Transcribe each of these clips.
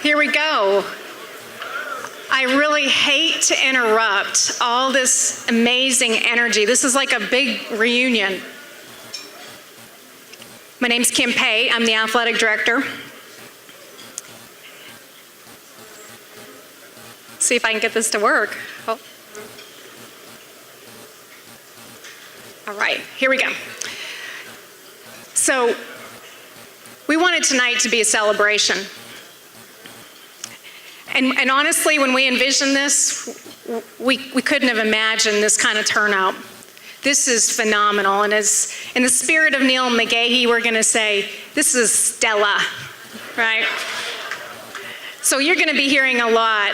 Here we go. I really hate to interrupt all this amazing energy. This is like a big reunion. My name's Kim Pate. I'm the athletic director. See if I can get this to work. Oh. All right, here we go. So, we wanted tonight to be a celebration. And honestly, when we envisioned this, we couldn't have imagined this kind of turnout. This is phenomenal. And as in the spirit of Neil McGahee, we're going to say, this is Stella, right? So you're going to be hearing a lot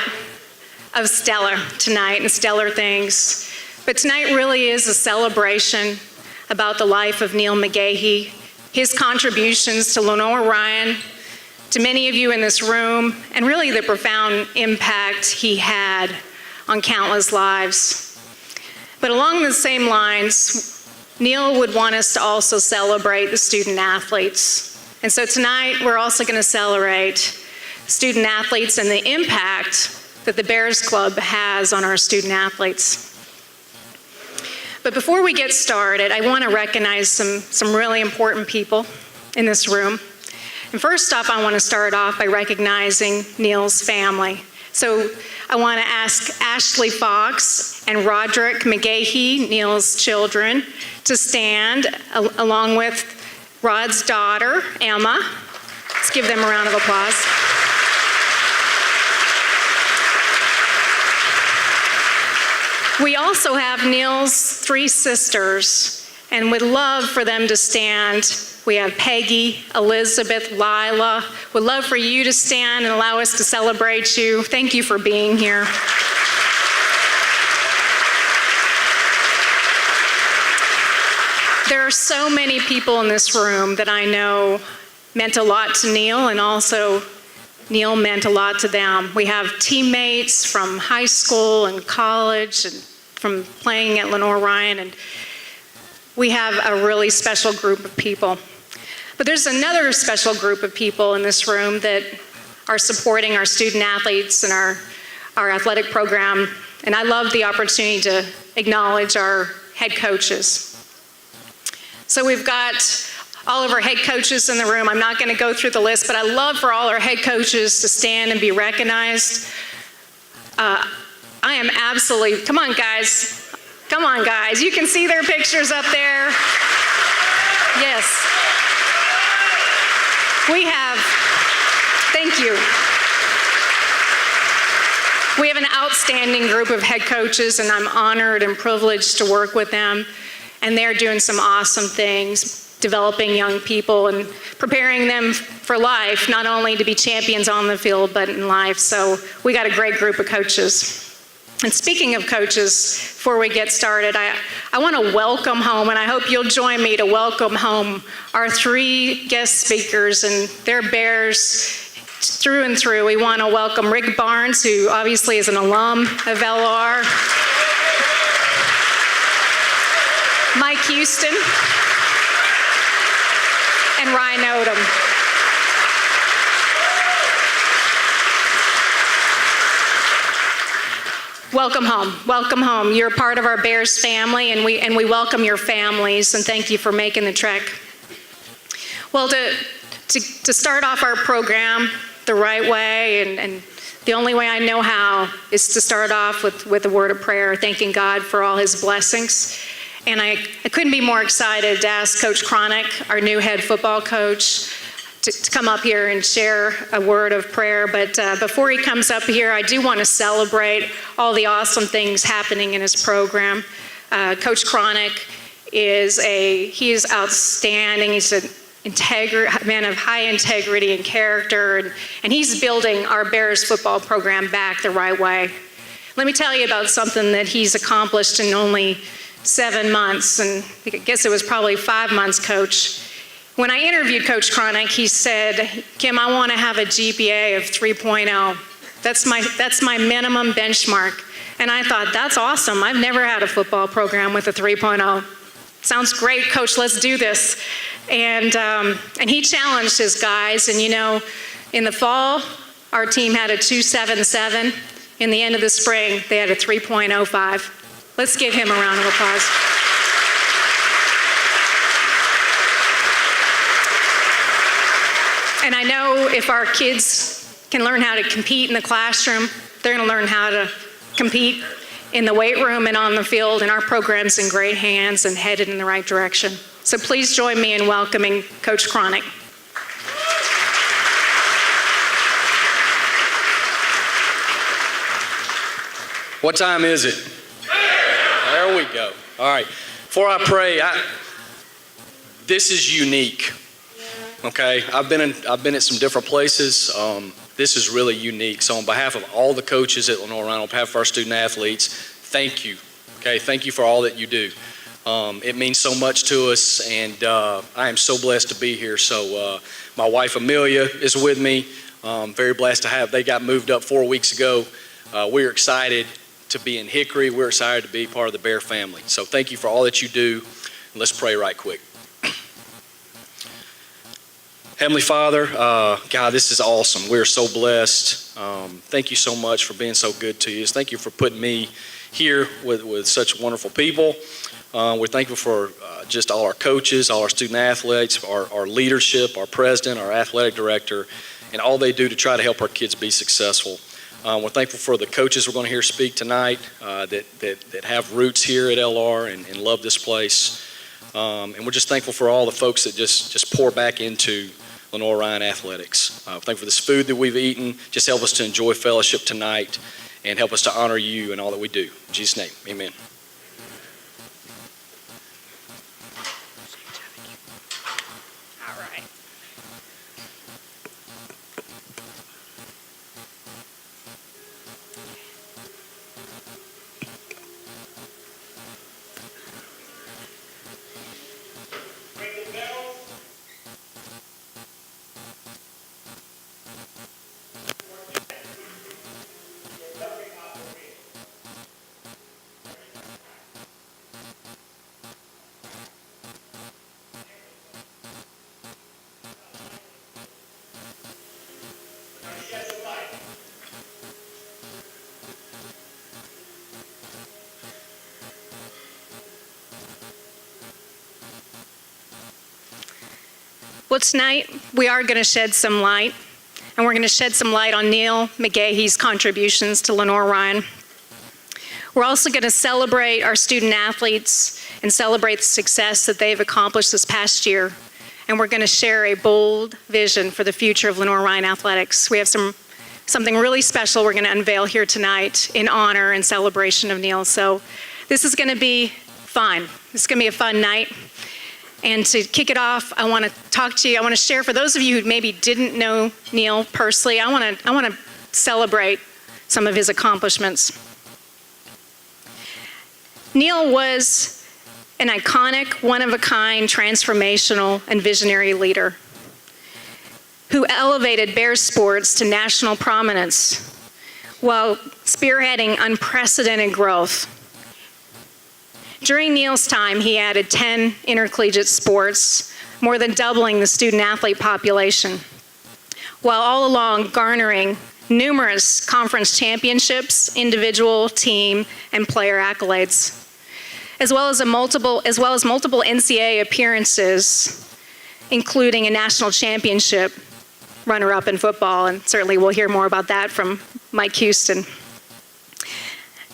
of stellar tonight and stellar things. But tonight really is a celebration about the life of Neil McGahee, his contributions to Lenoir-Rhyne, to many of you in this room, and really the profound impact he had on countless lives. But along the same lines, Neil would want us to also celebrate the student athletes. And so tonight, we're also going to celebrate student athletes and the impact that the Bears Club has on our student athletes. But before we get started, I want to recognize some really important people in this room. And first off, I want to start off by recognizing Neil's family. So I want to ask Ashley Fox and Roderick McGahee, Neil's children, to stand along with Rod's daughter, Emma. Let's give them a round of applause. We also have Neil's three sisters, and would love for them to stand. We have Peggy, Elizabeth, Lila. Would love for you to stand and allow us to celebrate you. Thank you for being here. There are so many people in this room that I know meant a lot to Neil, and also Neil meant a lot to them. We have teammates from high school and college and from playing at Lenoir-Rhyne, and we have a really special group of people. But there's another special group of people in this room that are supporting our student athletes and our athletic program, and I love the opportunity to acknowledge our head coaches. So we've got all of our head coaches in the room. I'm not going to go through the list, but I love for all our head coaches to stand and be recognized. I am absolutely, come on guys, you can see their pictures up there. Yes. We have, thank you. We have an outstanding group of head coaches, and I'm honored and privileged to work with them, and they're doing some awesome things, developing young people and preparing them for life, not only to be champions on the field, but in life. So we got a great group of coaches. And speaking of coaches, before we get started, I want to welcome home, and I hope you'll join me to welcome home our three guest speakers, and they're Bears through and through. We want to welcome Rick Barnes, who obviously is an alum of LR, Mike Houston, and Ryan Odom. Welcome home. Welcome home. You're part of our Bears family, and we welcome your families, and thank you for making the trek. Well, to start off our program the right way, and the only way I know how, is to start off with a word of prayer, thanking God for all his blessings. And I couldn't be more excited to ask Coach Cronick, our new head football coach, to come up here and share a word of prayer. But before he comes up here, I do want to celebrate all the awesome things happening in his program. Coach Cronick is outstanding. He's a man of high integrity and character, and he's building our Bears football program back the right way. Let me tell you about something that he's accomplished in only 7 months, and I guess it was probably 5 months, Coach. When I interviewed Coach Cronick, he said, Kim, I want to have a GPA of 3.0. That's my minimum benchmark. And I thought, that's awesome. I've never had a football program with a 3.0. Sounds great, Coach, let's do this. And he challenged his guys, and you know, in the fall, Our team had a 2.77. In the end of the spring, they had a 3.05. Let's give him a round of applause. And I know if our kids can learn how to compete in the classroom, they're going to learn how to compete in the weight room and on the field, and our program's in great hands and headed in the right direction. So please join me in welcoming Coach Cronick. What time is it? There we go. All right. Before I pray, this is unique. Okay, I've been at some different places. This is really unique. So on behalf of all the coaches at Lenoir-Rhyne, on behalf of our student athletes, thank you. Okay, thank you for all that you do. It means so much to us, and I am so blessed to be here. So my wife Amelia is with me. Very blessed to have. They got moved up 4 weeks ago. We're excited to be in Hickory. We're excited to be part of the Bear family. So thank you for all that you do. Let's pray right quick. Heavenly Father, God, this is awesome. We're so blessed. Thank you so much for being so good to us. Thank you for putting me here with such wonderful people. We're thankful for just all our coaches, all our student athletes, our leadership, our president, our athletic director, and all they do to try to help our kids be successful. We're thankful for the coaches we're going to hear speak tonight that have roots here at LR and love this place. And we're just thankful for all the folks that just pour back into Lenoir-Rhyne athletics. We're thankful for this food that we've eaten. Just help us to enjoy fellowship tonight and help us to honor you in all that we do. In Jesus' name, amen. All right. Well, tonight we are going to shed some light, and we're going to shed some light on Neil McGahee's contributions to Lenoir-Rhyne. We're also going to celebrate our student athletes and celebrate the success that they've accomplished this past year, and we're going to share a bold vision for the future of Lenoir-Rhyne athletics. We have something really special we're going to unveil here tonight in honor and celebration of Neil. So this is going to be fun. This is going to be a fun night. And to kick it off, I want to talk to you. I want to share, for those of you who maybe didn't know Neil personally, I want to celebrate some of his accomplishments. Neil was an iconic, one-of-a-kind, transformational, and visionary leader who elevated Bear sports to national prominence while spearheading unprecedented growth. During Neil's time, he added 10 intercollegiate sports, more than doubling the student-athlete population, while all along garnering numerous conference championships, individual, team, and player accolades, as well as multiple NCAA appearances, including a national championship runner-up in football, and certainly we'll hear more about that from Mike Houston.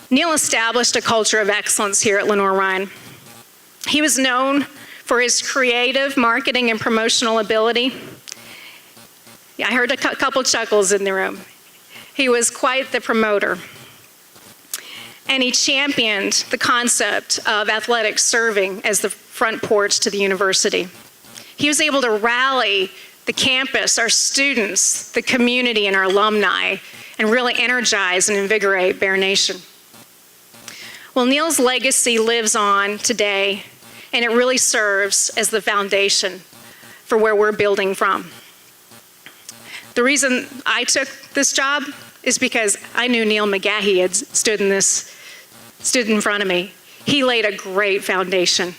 Neil established a culture of excellence here at Lenoir-Rhyne. He was known for his creative marketing and promotional ability. I heard a couple chuckles in the room. He was quite the promoter. And he championed the concept of athletics serving as the front porch to the university. He was able to rally the campus, our students, the community, and our alumni, and really energize and invigorate Bear Nation. Well, Neil's legacy lives on today, and it really serves as the foundation for where we're building from. The reason I took this job is because I knew Neil McGahee had stood in front of me. He laid a great foundation.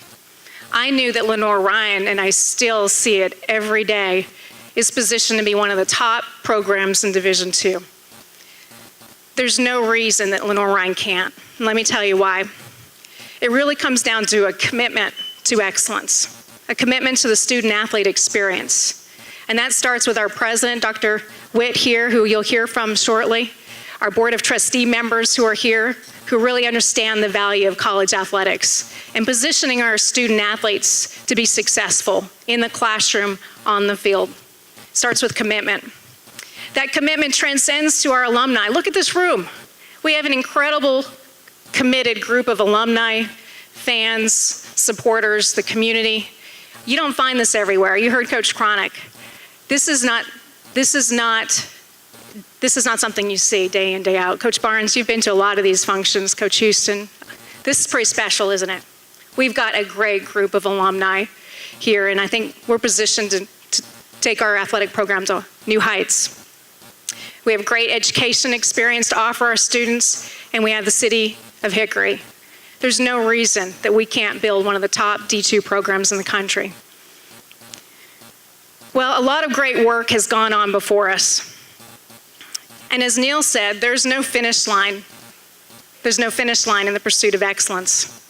I knew that Lenoir-Rhyne, and I still see it every day, is positioned to be one of the top programs in Division II. There's no reason that Lenoir-Rhyne can't. And let me tell you why. It really comes down to a commitment to excellence, a commitment to the student-athlete experience. And that starts with our president, Dr. Witt here, who you'll hear from shortly, our board of trustee members who are here, who really understand the value of college athletics, and positioning our student-athletes to be successful in the classroom, on the field. Starts with commitment. That commitment transcends to our alumni. Look at this room. We have an incredible, committed group of alumni, fans, supporters, the community. You don't find this everywhere. You heard Coach Cronick. This is not something you see day in, day out. Coach Barnes, you've been to a lot of these functions. Coach Houston, this is pretty special, isn't it? We've got a great group of alumni here, and I think we're positioned to take our athletic program to new heights. We have great education experience to offer our students, and we have the city of Hickory. There's no reason that we can't build one of the top D2 programs in the country. Well, a lot of great work has gone on before us. And as Neil said, there's no finish line. There's no finish line in the pursuit of excellence.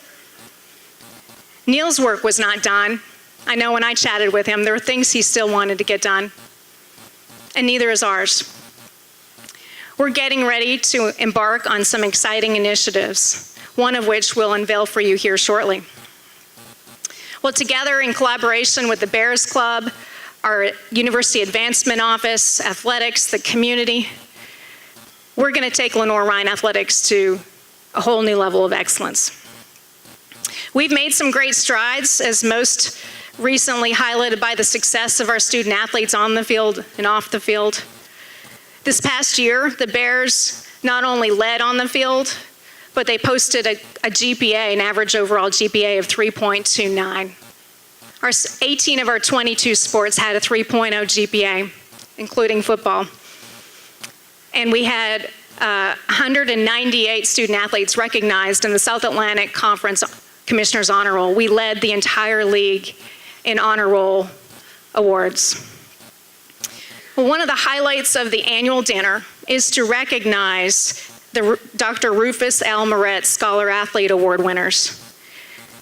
Neil's work was not done. I know when I chatted with him, there were things he still wanted to get done. And neither is ours. We're getting ready to embark on some exciting initiatives, one of which we'll unveil for you here shortly. Well, together in collaboration with the Bears Club, our University Advancement Office, athletics, the community, we're going to take Lenoir-Rhyne athletics to a whole new level of excellence. We've made some great strides, as most recently highlighted by the success of our student athletes on the field and off the field. This past year, the Bears not only led on the field, but they posted a GPA, an average overall GPA of 3.29. 18 of our 22 sports had a 3.0 GPA, including football. And we had 198 student athletes recognized in the South Atlantic Conference Commissioner's Honor Roll. We led the entire league in honor roll awards. Well, one of the highlights of the annual dinner is to recognize the Dr. Rufus L. Moretz Scholar Athlete Award winners.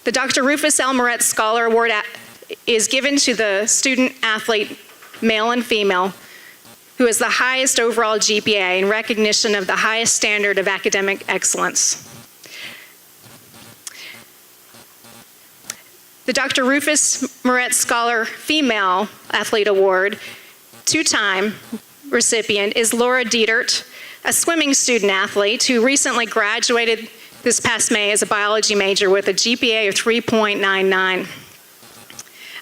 The Dr. Rufus L. Moretz Scholar Award is given to the student athlete, male and female, who has the highest overall GPA in recognition of the highest standard of academic excellence. The Dr. Rufus Moretz Scholar Female Athlete Award, two-time recipient, is Laura Dietert, a swimming student athlete who recently graduated this past May as a biology major with a GPA of 3.99.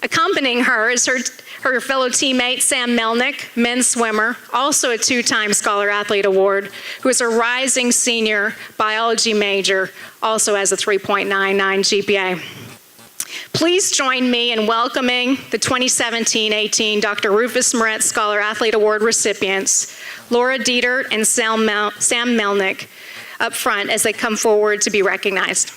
Accompanying her is her fellow teammate, Sam Melnick, men's swimmer, also a two-time Scholar Athlete Award, who is a rising senior biology major, also has a 3.99 GPA. Please join me in welcoming the 2017-18 Dr. Rufus Moretz Scholar Athlete Award recipients, Laura Dietert and Sam Melnick, up front as they come forward to be recognized.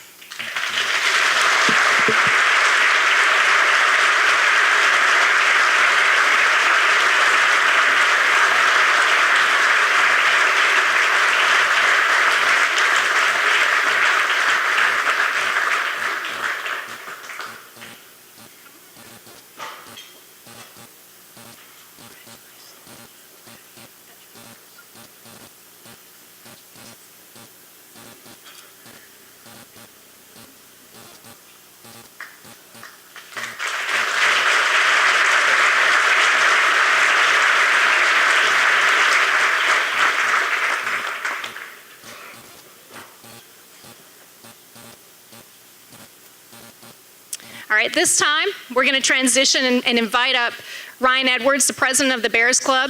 All right, this time we're going to transition and invite up Ryan Edwards, the president of the Bears Club,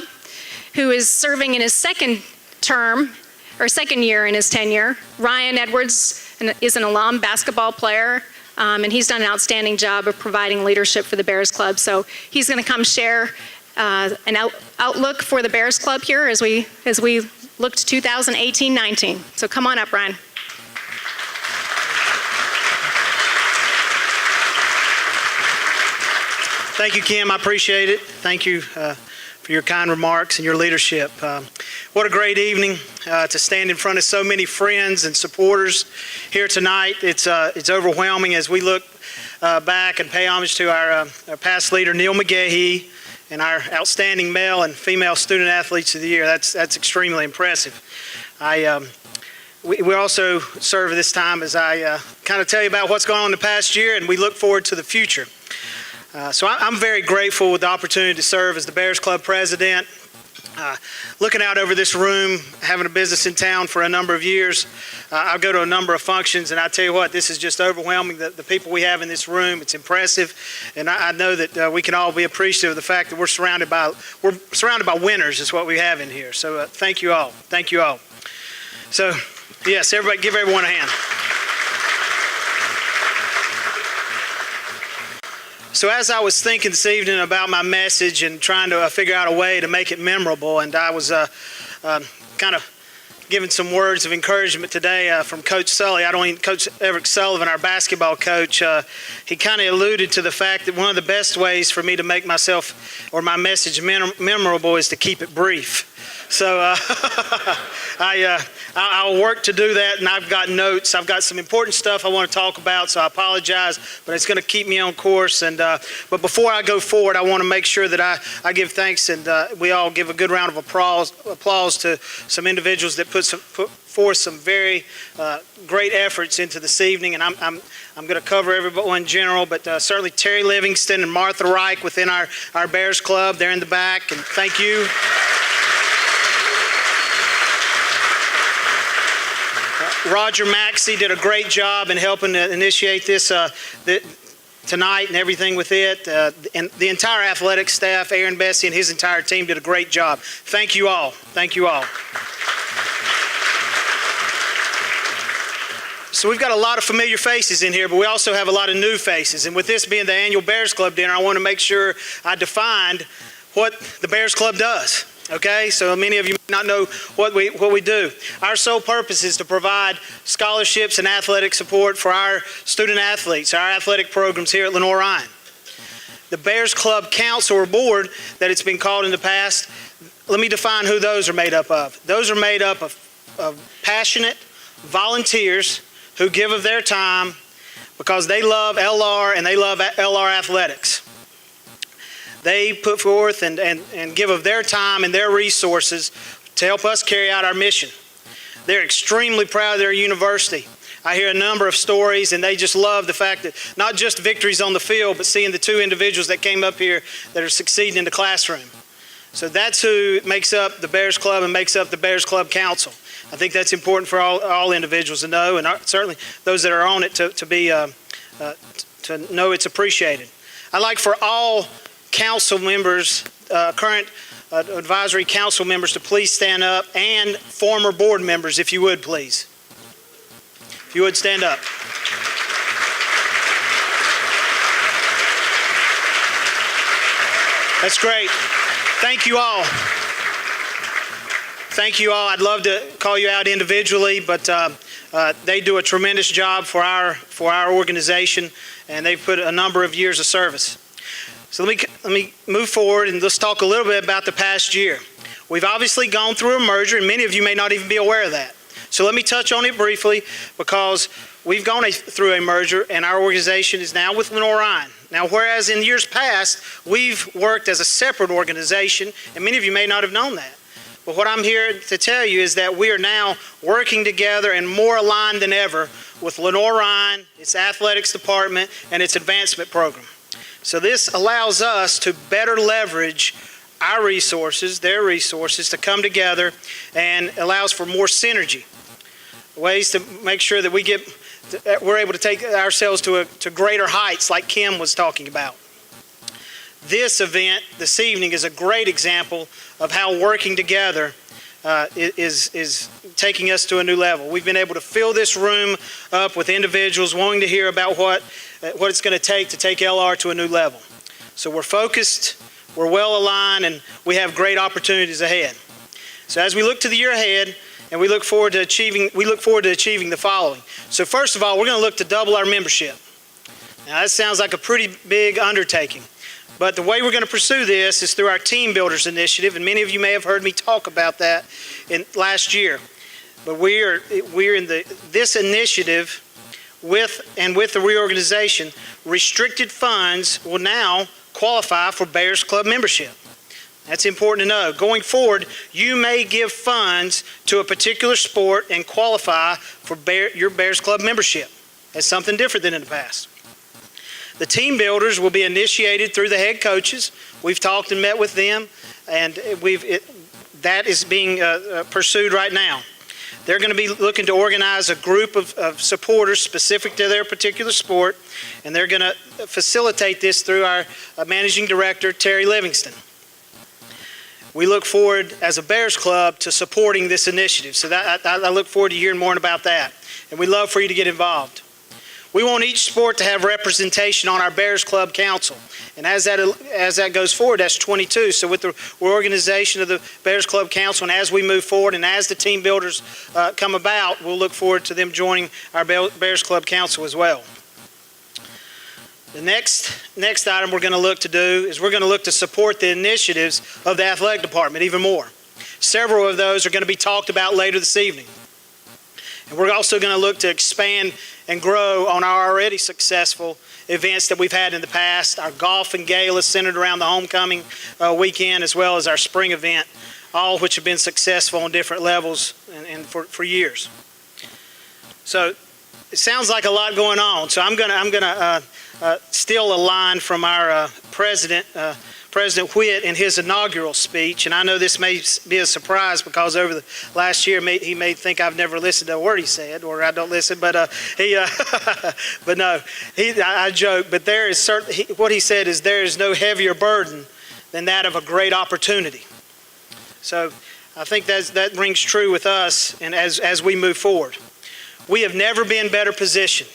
who is serving in his second year in his tenure. Ryan Edwards is an alum basketball player, and he's done an outstanding job of providing leadership for the Bears Club. So he's going to come share an outlook for the Bears Club here as we look to 2018-19. So come on up, Ryan. Thank you, Kim. I appreciate it. Thank you, for your kind remarks and your leadership. What a great evening to stand in front of so many friends and supporters here tonight. It's overwhelming as we look back and pay homage to our past leader, Neil McGahee, and our outstanding male and female student athletes of the year. That's extremely impressive. We also serve this time as I kind of tell you about what's going on in the past year, and we look forward to the future. So I'm very grateful with the opportunity to serve as the Bears Club president. Looking out over this room, having a business in town for a number of years, I'll go to a number of functions, and I tell you what, this is just overwhelming. The people we have in this room, it's impressive, and I know that we can all be appreciative of the fact that we're surrounded by winners is what we have in here. So thank you all. Thank you all. So yes, everybody, give everyone a hand. So as I was thinking this evening about my message and trying to figure out a way to make it memorable, and I was kind of giving some words of encouragement today from Coach Sully. Coach Eric Sullivan, our basketball coach, he kind of alluded to the fact that one of the best ways for me to make myself or my message memorable is to keep it brief. So I'll work to do that, and I've got notes. I've got some important stuff I want to talk about, so I apologize, but it's going to keep me on course. And but before I go forward, I want to make sure that I give thanks, and we all give a good round of applause to some individuals that put forth some very great efforts into this evening. And I'm going to cover everyone in general, but certainly Terry Livingston and Martha Reich within our Bears Club. They're in the back, and thank you. Roger Maxi did a great job in helping to initiate this tonight and everything with it. And the entire athletic staff, Aaron Bessie and his entire team did a great job. Thank you all. Thank you all. So we've got a lot of familiar faces in here, but we also have a lot of new faces. And with this being the annual Bears Club dinner, I want to make sure I defined what the Bears Club does. Okay, so many of you may not know what we do. Our sole purpose is to provide scholarships and athletic support for our student athletes, our athletic programs here at Lenoir-Rhyne. The Bears Club Council or Board that it's been called in the past, let me define who those are made up of. Those are made up of passionate volunteers who give of their time because they love LR and they love LR athletics. They put forth and give of their time and their resources to help us carry out our mission. They're extremely proud of their university. I hear a number of stories, and they just love the fact that not just victories on the field, but seeing the two individuals that came up here that are succeeding in the classroom. So that's who makes up the Bears Club and makes up the Bears Club Council. I think that's important for all individuals to know, and certainly those that are on it to know it's appreciated. I'd like for all council members, current advisory council members, to please stand up, and former board members, if you would, please. If you would, stand up. That's great. Thank you all. Thank you all. I'd love to call you out individually, but they do a tremendous job for our organization, and they've put a number of years of service. So let me move forward and let's talk a little bit about the past year. We've obviously gone through a merger, and many of you may not even be aware of that. So let me touch on it briefly because we've gone through a merger, and our organization is now with Lenoir-Rhyne. Now, whereas in years past, we've worked as a separate organization, and many of you may not have known that. But what I'm here to tell you is that we are now working together and more aligned than ever with Lenoir-Rhyne, its athletics department, and its advancement program. So this allows us to better leverage our resources, their resources, to come together, and allows for more synergy. Ways to make sure that we're able to take ourselves to greater heights like Kim was talking about. This event this evening is a great example of how working together is taking us to a new level. We've been able to fill this room up with individuals wanting to hear about what it's going to take LR to a new level. So we're focused, we're well aligned, and we have great opportunities ahead. So as we look to the year ahead, and we look forward to achieving the following. So first of all, we're going to look to double our membership. Now that sounds like a pretty big undertaking. But the way we're going to pursue this is through our Team Builders Initiative, and many of you may have heard me talk about that last year. But we're in this initiative with the reorganization. Restricted funds will now qualify for Bears Club membership. That's important to know. Going forward, you may give funds to a particular sport and qualify for your Bears Club membership. That's something different than in the past. The team builders will be initiated through the head coaches. We've talked and met with them, and that is being pursued right now. They're going to be looking to organize a group of supporters specific to their particular sport, and they're going to facilitate this through our managing director, Terry Livingston. We look forward, as a Bears Club, to supporting this initiative. So I look forward to hearing more about that, and we'd love for you to get involved. We want each sport to have representation on our Bears Club Council. And as that goes forward, that's 22. So with the organization of the Bears Club Council, and as we move forward and as the team builders come about, we'll look forward to them joining our Bears Club Council as well. The next item we're going to look to do is we're going to look to support the initiatives of the athletic department even more. Several of those are going to be talked about later this evening. And we're also going to look to expand and grow on our already successful events that we've had in the past. Our golf and gala centered around the homecoming weekend, as well as our spring event, all which have been successful on different levels and for years. So it sounds like a lot going on. So I'm going to steal a line from our President Whitt in his inaugural speech, and I know this may be a surprise because over the last year he may think I've never listened to a word he said, or I don't listen, but but no, I joke, but there is certainly, what he said is there is no heavier burden than that of a great opportunity. So I think that rings true with us, and as we move forward. We have never been better positioned.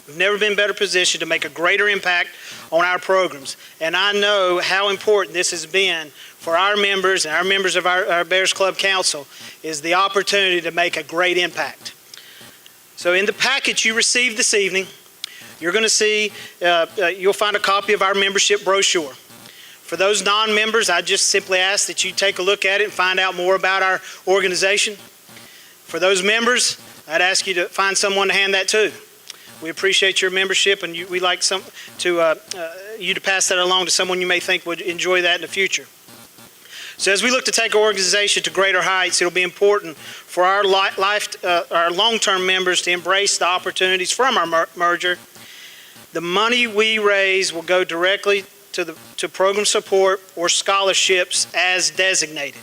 We've never been better positioned to make a greater impact on our programs. And I know how important this has been for our members and our members of our Bears Club Council, is the opportunity to make a great impact. So in the package you received this evening, you're going to see, you'll find a copy of our membership brochure. For those non-members, I just simply ask that you take a look at it and find out more about our organization. For those members, I'd ask you to find someone to hand that to. We appreciate your membership, and we'd like you to pass that along to someone you may think would enjoy that in the future. So as we look to take our organization to greater heights, it'll be important for our long-term members to embrace the opportunities from our merger. The money we raise will go directly to program support or scholarships as designated.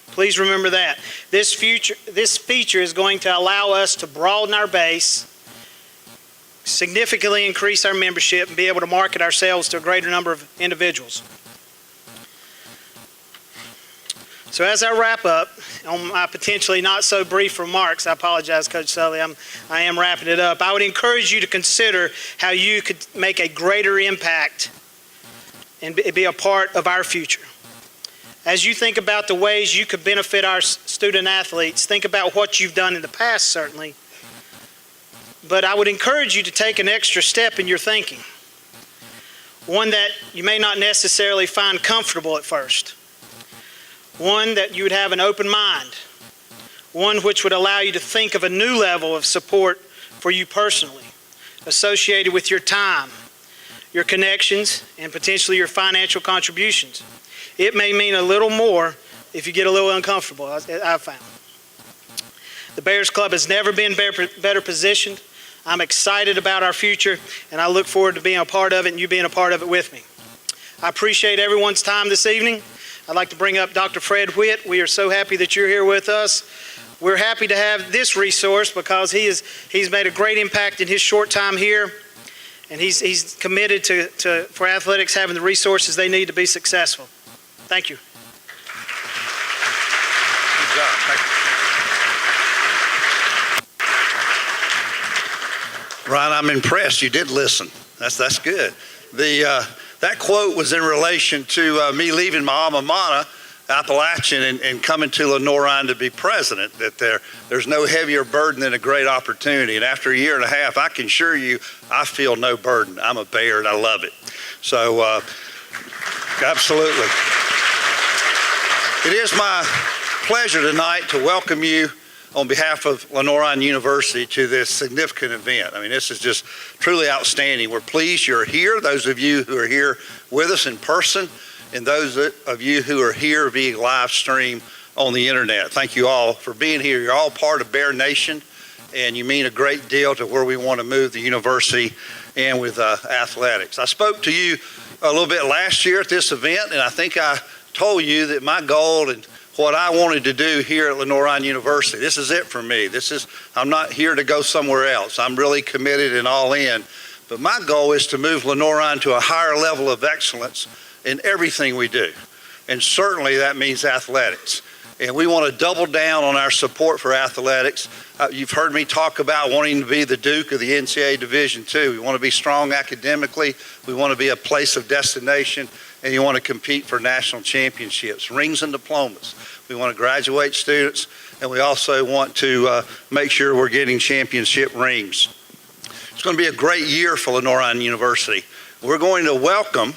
Please remember that. This feature is going to allow us to broaden our base, significantly increase our membership, and be able to market ourselves to a greater number of individuals. So as I wrap up on my potentially not so brief remarks, I apologize, Coach Sully, I am wrapping it up. I would encourage you to consider how you could make a greater impact and be a part of our future. As you think about the ways you could benefit our student athletes, think about what you've done in the past, certainly. But I would encourage you to take an extra step in your thinking, one that you may not necessarily find comfortable at first, one that you would have an open mind, one which would allow you to think of a new level of support for you personally, associated with your time, your connections, and potentially your financial contributions. It may mean a little more if you get a little uncomfortable, I've found. The Bears Club has never been better positioned. I'm excited about our future, and I look forward to being a part of it and you being a part of it with me. I appreciate everyone's time this evening. I'd like to bring up Dr. Fred Whitt. We are so happy that you're here with us. We're happy to have this resource because he's made a great impact in his short time here, and he's committed for athletics having the resources they need to be successful. Thank you. Good job. Thank you. Ryan, I'm impressed. You did listen. That's good. That quote was in relation to me leaving my alma mater, Appalachian, and coming to Lenoir-Rhyne to be president, that there's no heavier burden than a great opportunity. And after a year and a half, I can assure you, I feel no burden. I'm a Bear, and I love it. So Absolutely. It is my pleasure tonight to welcome you on behalf of Lenoir-Rhyne University to this significant event. I mean, this is just truly outstanding. We're pleased you're here, those of you who are here with us in person, and those of you who are here via live stream on the internet. Thank you all for being here. You're all part of Bear Nation, and you mean a great deal to where we want to move the university and with athletics. I spoke to you a little bit last year at this event, and I think I told you that my goal and what I wanted to do here at Lenoir-Rhyne University, this is it for me. I'm not here to go somewhere else. I'm really committed and all in. But my goal is to move Lenoir-Rhyne to a higher level of excellence in everything we do. And certainly that means athletics. And we want to double down on our support for athletics. You've heard me talk about wanting to be the Duke of the NCAA Division II. We want to be strong academically. We want to be a place of destination. And you want to compete for national championships, rings and diplomas. We want to graduate students, and we also want to make sure we're getting championship rings. It's going to be a great year for Lenoir-Rhyne University. We're going to welcome,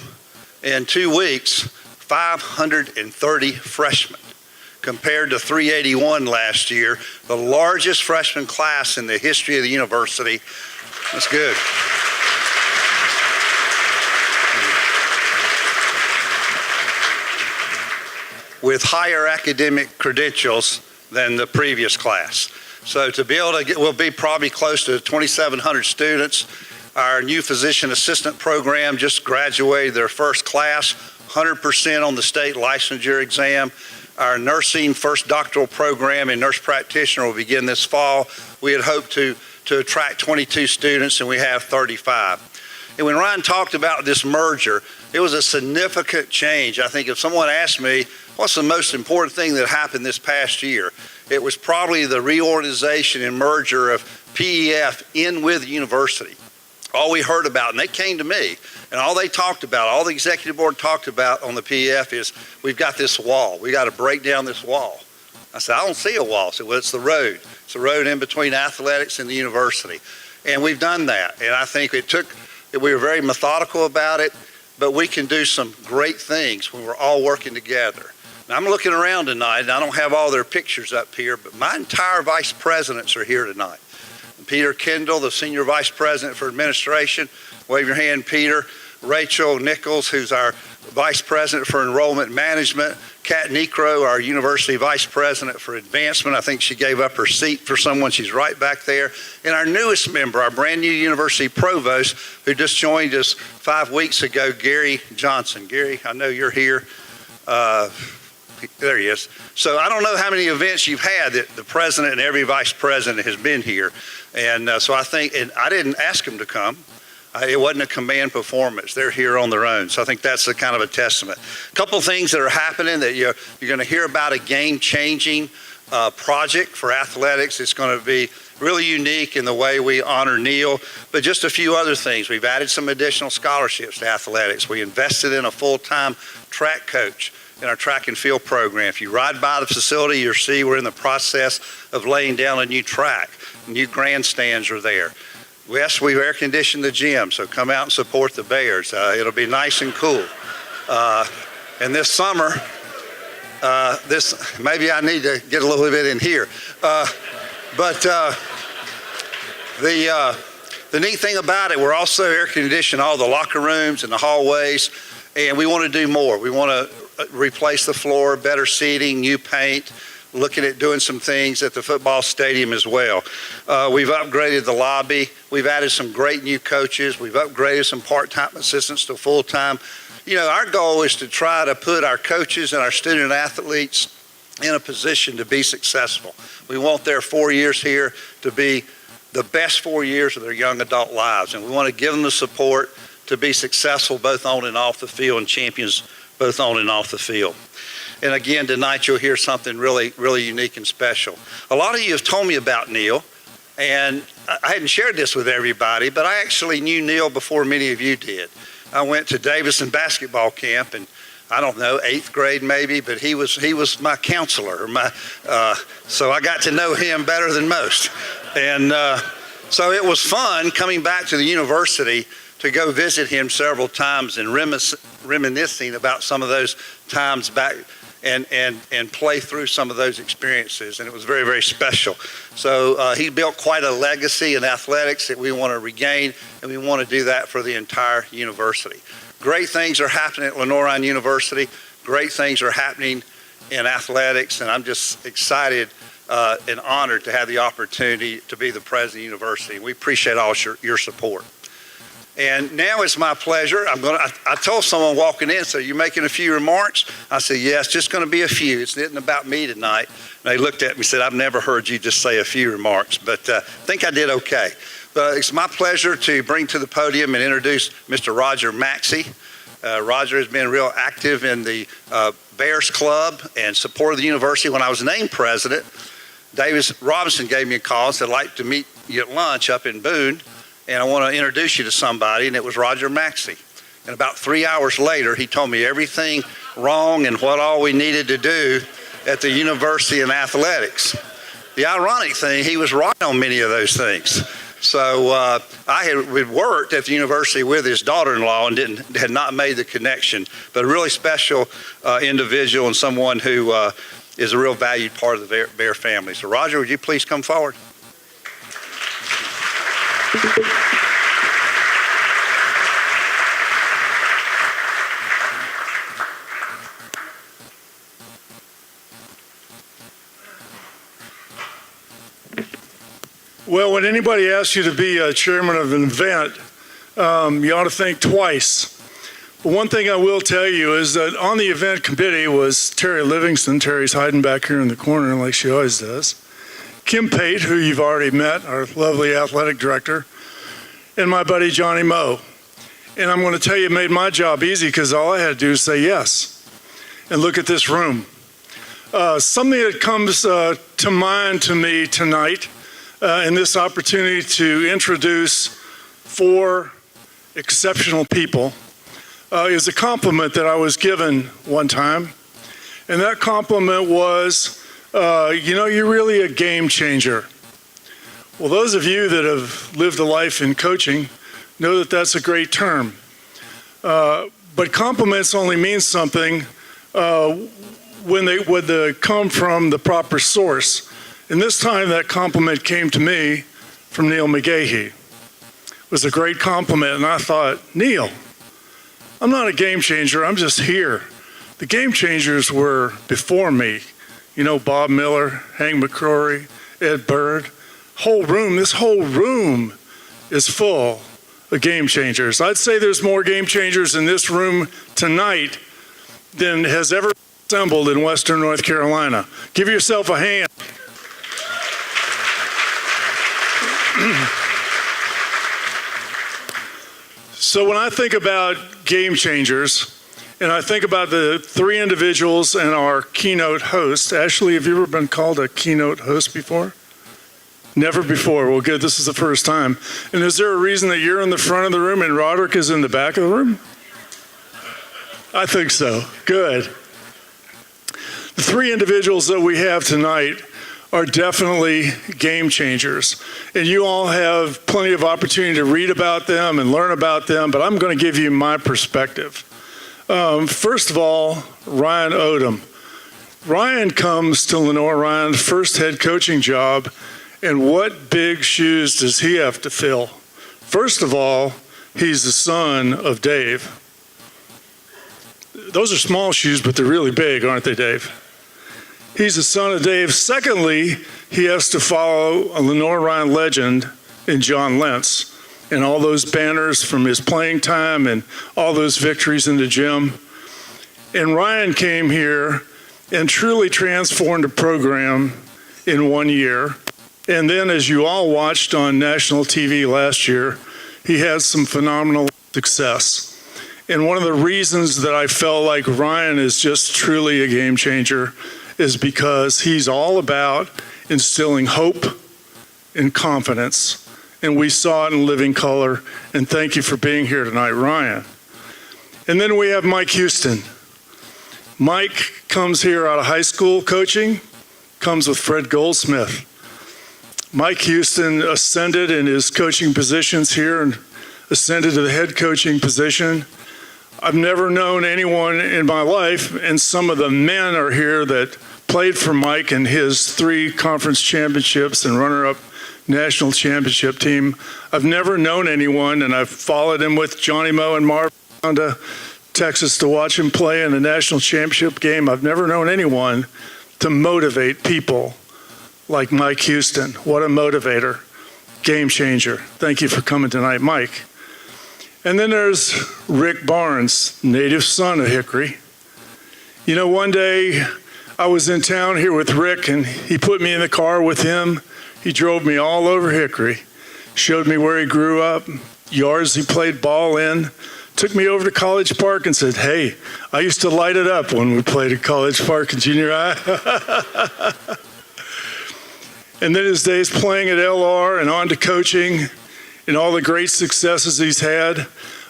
in 2 weeks, 530 freshmen, compared to 381 last year, the largest freshman class in the history of the university. That's good. With higher academic credentials than the previous class. So to be able to we'll be probably close to 2,700 students. Our new physician assistant program just graduated their first class, 100% on the state licensure exam. Our nursing first doctoral program in nurse practitioner will begin this fall. We had hoped to attract 22 students, and we have 35. And when Ryan talked about this merger, it was a significant change. I think if someone asked me, what's the most important thing that happened this past year? It was probably the reorganization and merger of PEF in with the university. All we heard about, and they came to me, and all they talked about, all the executive board talked about on the PEF is, we've got this wall. We got to break down this wall. I said, I don't see a wall. I said, well, it's the road. It's the road in between athletics and the university. And we've done that. And I think we were very methodical about it, but we can do some great things when we're all working together. Now, I'm looking around tonight, and I don't have all their pictures up here, but my entire vice presidents are here tonight. Peter Kendall, the senior vice president for administration. Wave your hand, Peter. Rachel Nichols, who's our vice president for enrollment management. Kat Necro, our university vice president for advancement. I think she gave up her seat for someone. She's right back there. And our newest member, our brand new university provost, who just joined us 5 weeks ago, Gary Johnson. Gary, I know you're here. There he is. So I don't know how many events you've had that the president and every vice president has been here. And so I think, and I didn't ask them to come. It wasn't a command performance. They're here on their own. So I think that's a kind of a testament. A couple of things that are happening that you're going to hear about, a game-changing project for athletics. It's going to be really unique in the way we honor Neil, but just a few other things. We've added some additional scholarships to athletics. We invested in a full-time track coach in our track and field program. If you ride by the facility, you'll see we're in the process of laying down a new track. New grandstands are there. Yes, we've air conditioned the gym, so come out and support the Bears. It'll be nice and cool. And this summer, maybe I need to get a little bit in here. But the neat thing about it, we're also air conditioning all the locker rooms and the hallways, and we want to do more. We want to replace the floor, better seating, new paint, looking at doing some things at the football stadium as well. We've upgraded the lobby. We've added some great new coaches. We've upgraded some part-time assistants to full-time. You know, our goal is to try to put our coaches and our student athletes in a position to be successful. We want their 4 years here to be the best 4 years of their young adult lives, and we want to give them the support to be successful both on and off the field, and champions both on and off the field. And again, tonight you'll hear something really, really unique and special. A lot of you have told me about Neil, and I hadn't shared this with everybody, but I actually knew Neil before many of you did. I went to Davison basketball camp, and I don't know, 8th grade maybe, but he was my counselor. So I got to know him better than most. And so it was fun coming back to the university to to go visit him several times and reminiscing about some of those times back and play through some of those experiences. And it was very, very special. So he built quite a legacy in athletics that we want to regain, and we want to do that for the entire university. Great things are happening at Lenoir-Rhyne University. Great things are happening in athletics, and I'm just excited and honored to have the opportunity to be the president of the university. We appreciate all your support. And now it's my pleasure. I told someone walking in, so you're making a few remarks? I said, yes, just going to be a few. It isn't about me tonight. And they looked at me and said, I've never heard you just say a few remarks, but I think I did okay. But it's my pleasure to bring to the podium and introduce Mr. Roger Maxi. Roger has been real active in the Bears Club and supported the university. When I was named president, Davis Robinson gave me a call and said, I'd like to meet you at lunch up in Boone, and I want to introduce you to somebody, and it was Roger Maxi. And about 3 hours later, he told me everything wrong and what all we needed to do at the university in athletics. The ironic thing, he was right on many of those things. So I had worked at the university with his daughter-in-law and had not made the connection, but a really special individual and someone who is a real valued part of the Bear family. So Roger, would you please come forward? Well, when anybody asks you to be a chairman of an event, you ought to think twice. But one thing I will tell you is that on the event committee was Terry Livingston. Terry's hiding back here in the corner like she always does. Kim Pate, who you've already met, our lovely athletic director, and my buddy Johnny Moe. And I'm going to tell you, it made my job easy because all I had to do is say yes. And look at this room. Something that comes to mind to me tonight in this opportunity to introduce 4 exceptional people is a compliment that I was given one time. And that compliment was, you're really a game changer. Well, those of you that have lived a life in coaching know that that's a great term. But compliments only mean something when they come from the proper source. And this time that compliment came to me from Neil McGahee. It was a great compliment, and I thought, Neil, I'm not a game changer, I'm just here. The game changers were before me. You know, Bob Miller, Hank McCrory, Ed Bird. This whole room is full of game changers. I'd say there's more game changers in this room tonight than has ever assembled in Western North Carolina. Give yourself a hand. So when I think about game changers, and I think about the 3 individuals and our keynote host. Ashley, have you ever been called a keynote host before? Never before. Well, good. This is the first time. And is there a reason that you're in the front of the room and Roderick is in the back of the room? I think so. Good. The 3 individuals that we have tonight are definitely game changers. And you all have plenty of opportunity to read about them and learn about them, but I'm going to give you my perspective. First of all, Ryan Odom. Ryan comes to Lenoir-Rhyne, first head coaching job, and what big shoes does he have to fill? First of all, he's the son of Dave. Those are small shoes, but they're really big, aren't they, Dave? He's the son of Dave. Secondly, he has to follow a Lenoir-Rhyne legend in John Lentz and all those banners from his playing time and all those victories in the gym. And Ryan came here and truly transformed a program in 1 year. And then, as you all watched on national TV last year, he had some phenomenal success. And one of the reasons that I felt like Ryan is just truly a game changer is because he's all about instilling hope and confidence. And we saw it in living color. And thank you for being here tonight, Ryan. And then we have Mike Houston. Mike comes here out of high school coaching, comes with Fred Goldsmith. Mike Houston ascended in his coaching positions here in ascended to the head coaching position. I've never known anyone in my life, and some of the men are here that played for Mike in his 3 conference championships and runner-up national championship team. I've never known anyone, and I've followed him with Johnny Moe and Marv down to Texas to watch him play in a national championship game. I've never known anyone to motivate people like Mike Houston. What a motivator, game changer. Thank you for coming tonight, Mike. And then there's Rick Barnes, native son of Hickory. You know, one day I was in town here with Rick, and he put me in the car with him. He drove me all over Hickory, showed me where he grew up, yards he played ball in, took me over to College Park and said, hey, I used to light it up when we played at College Park in junior high. And then his days playing at LR and on to coaching and all the great successes he's had.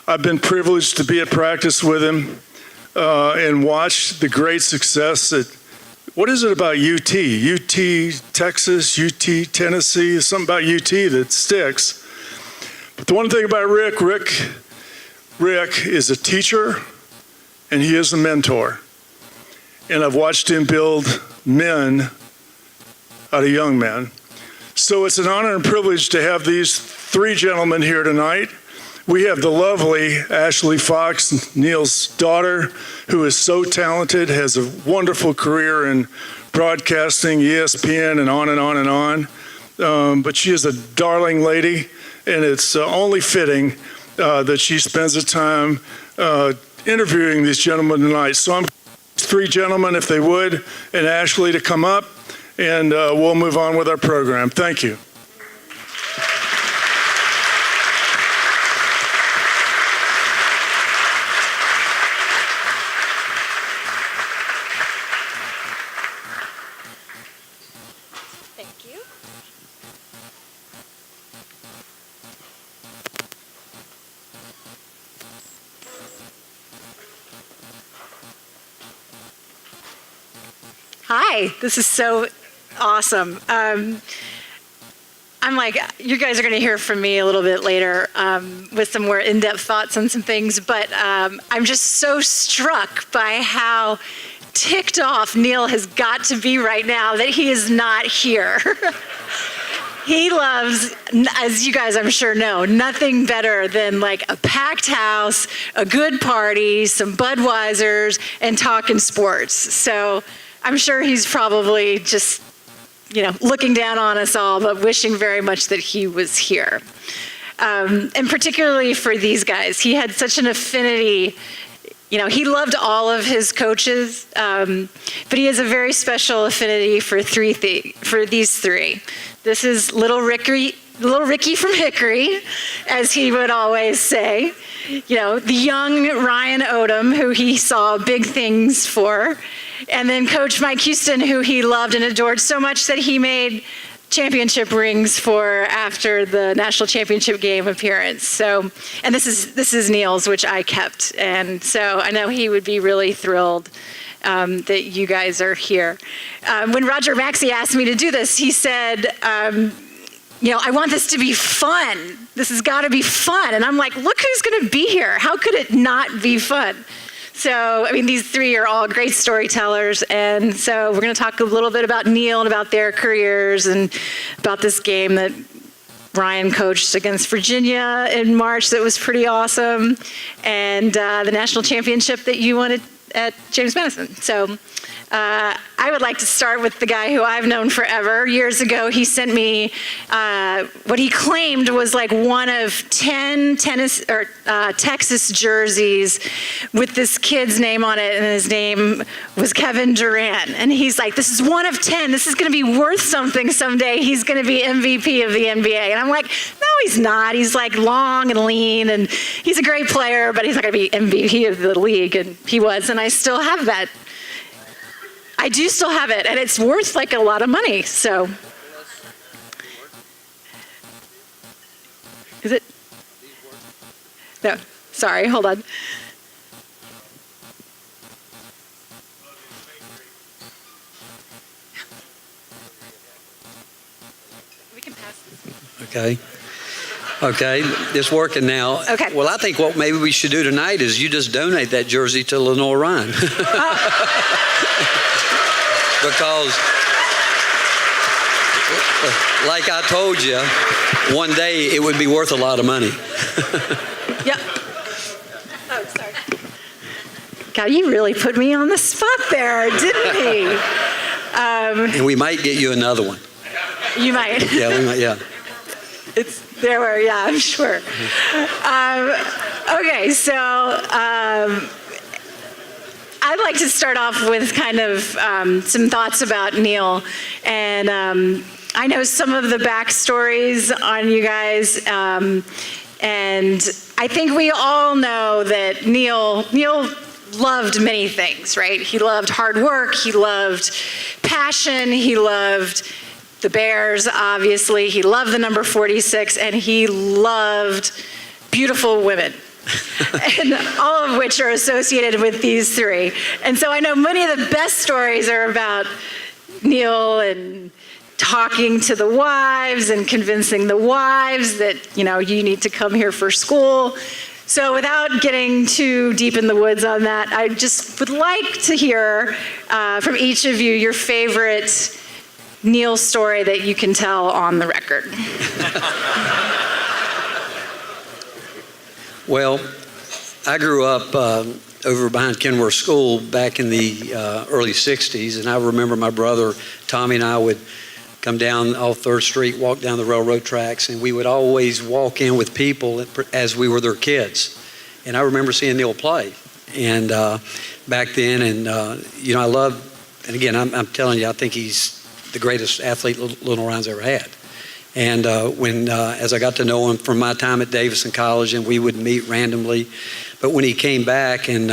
I've been privileged to be at practice with him and watch the great success that, what is it about UT? UT Texas, UT Tennessee, there's something about UT that sticks. But the one thing about Rick is a teacher and he is a mentor. And I've watched him build men out of young men. So it's an honor and privilege to have these 3 gentlemen here tonight. We have the lovely Ashley Fox, Neil's daughter, who is so talented, has a wonderful career in broadcasting, ESPN, and on and on and on. But she is a darling lady, and it's only fitting that she spends the time interviewing these gentlemen tonight. So I'm 3 gentlemen, if they would, and Ashley to come up, and we'll move on with our program. Thank you. Thank you. Hi, this is so awesome. I'm like, you guys are going to hear from me a little bit later with some more in-depth thoughts on some things, but I'm just so struck by how ticked off Neil has got to be right now that he is not here. He loves, as you guys I'm sure know, nothing better than like a packed house, a good party, some Budweisers, and talking sports. So I'm sure he's probably just, you know, looking down on us all, but wishing very much that he was here. And particularly for these guys, he had such an affinity. You know, he loved all of his coaches, but he has a very special affinity for these 3. This is little Ricky from Hickory, as he would always say. You know, the young Ryan Odom, who he saw big things for, and then Coach Mike Houston, who he loved and adored so much that he made championship rings for after the national championship game appearance. So, and this is Neil's, which I kept, and so I know he would be really thrilled that you guys are here. When Roger Maxi asked me to do this, he said, you know, I want this to be fun. This has got to be fun. And I'm like, look who's going to be here. How could it not be fun? So, I mean, these 3 are all great storytellers. And so we're going to talk a little bit about Neil and about their careers and about this game that Ryan coached against Virginia in March that was pretty awesome, and the national championship that you won at James Madison. So I would like to start with the guy who I've known forever. Years ago, he sent me what he claimed was like one of 10 Texas jerseys with this kid's name on it, and his name was Kevin Durant. And he's like, this is one of 10. This is going to be worth something someday. He's going to be MVP of the NBA. And I'm like, no, he's not. He's like long and lean, and he's a great player, but he's not going to be MVP of the league. And he was, and I still have that. I do still have it, and it's worth like a lot of money, so. Is it? No, sorry, hold on. We can pass this. Okay. Okay, it's working now. Okay. Well, I think what maybe we should do tonight is you just donate that jersey to Lenoir-Rhyne. Because, like I told you, one day it would be worth a lot of money. Yep. Oh, sorry. God, you really put me on the spot there, didn't he? And we might get you another one. You might. Yeah, we might, yeah. There were, yeah, I'm sure. Okay, so I'd like to start off with kind of some thoughts about Neil. And I know some of the backstories on you guys. And I think we all know that Neil loved many things, right? He loved hard work. He loved passion. He loved the Bears, obviously. He loved the number 46, and he loved beautiful women, and all of which are associated with these three. And so I know many of the best stories are about Neil and talking to the wives and convincing the wives that, you need to come here for school. So without getting too deep in the woods on that, I just would like to hear from each of you your favorite Neil story that you can tell on the record. Well, I grew up over behind Kenworth School back in the early 60s, and I remember my brother Tommy and I would come down off 3rd Street, walk down the railroad tracks, and we would always walk in with people as we were their kids. And I remember seeing Neil play. And back then, and I love, and again, I'm telling you, I think he's the greatest athlete Lenoir-Rhyne's ever had. And as I got to know him from my time at Davidson College, and we would meet randomly, but when he came back and,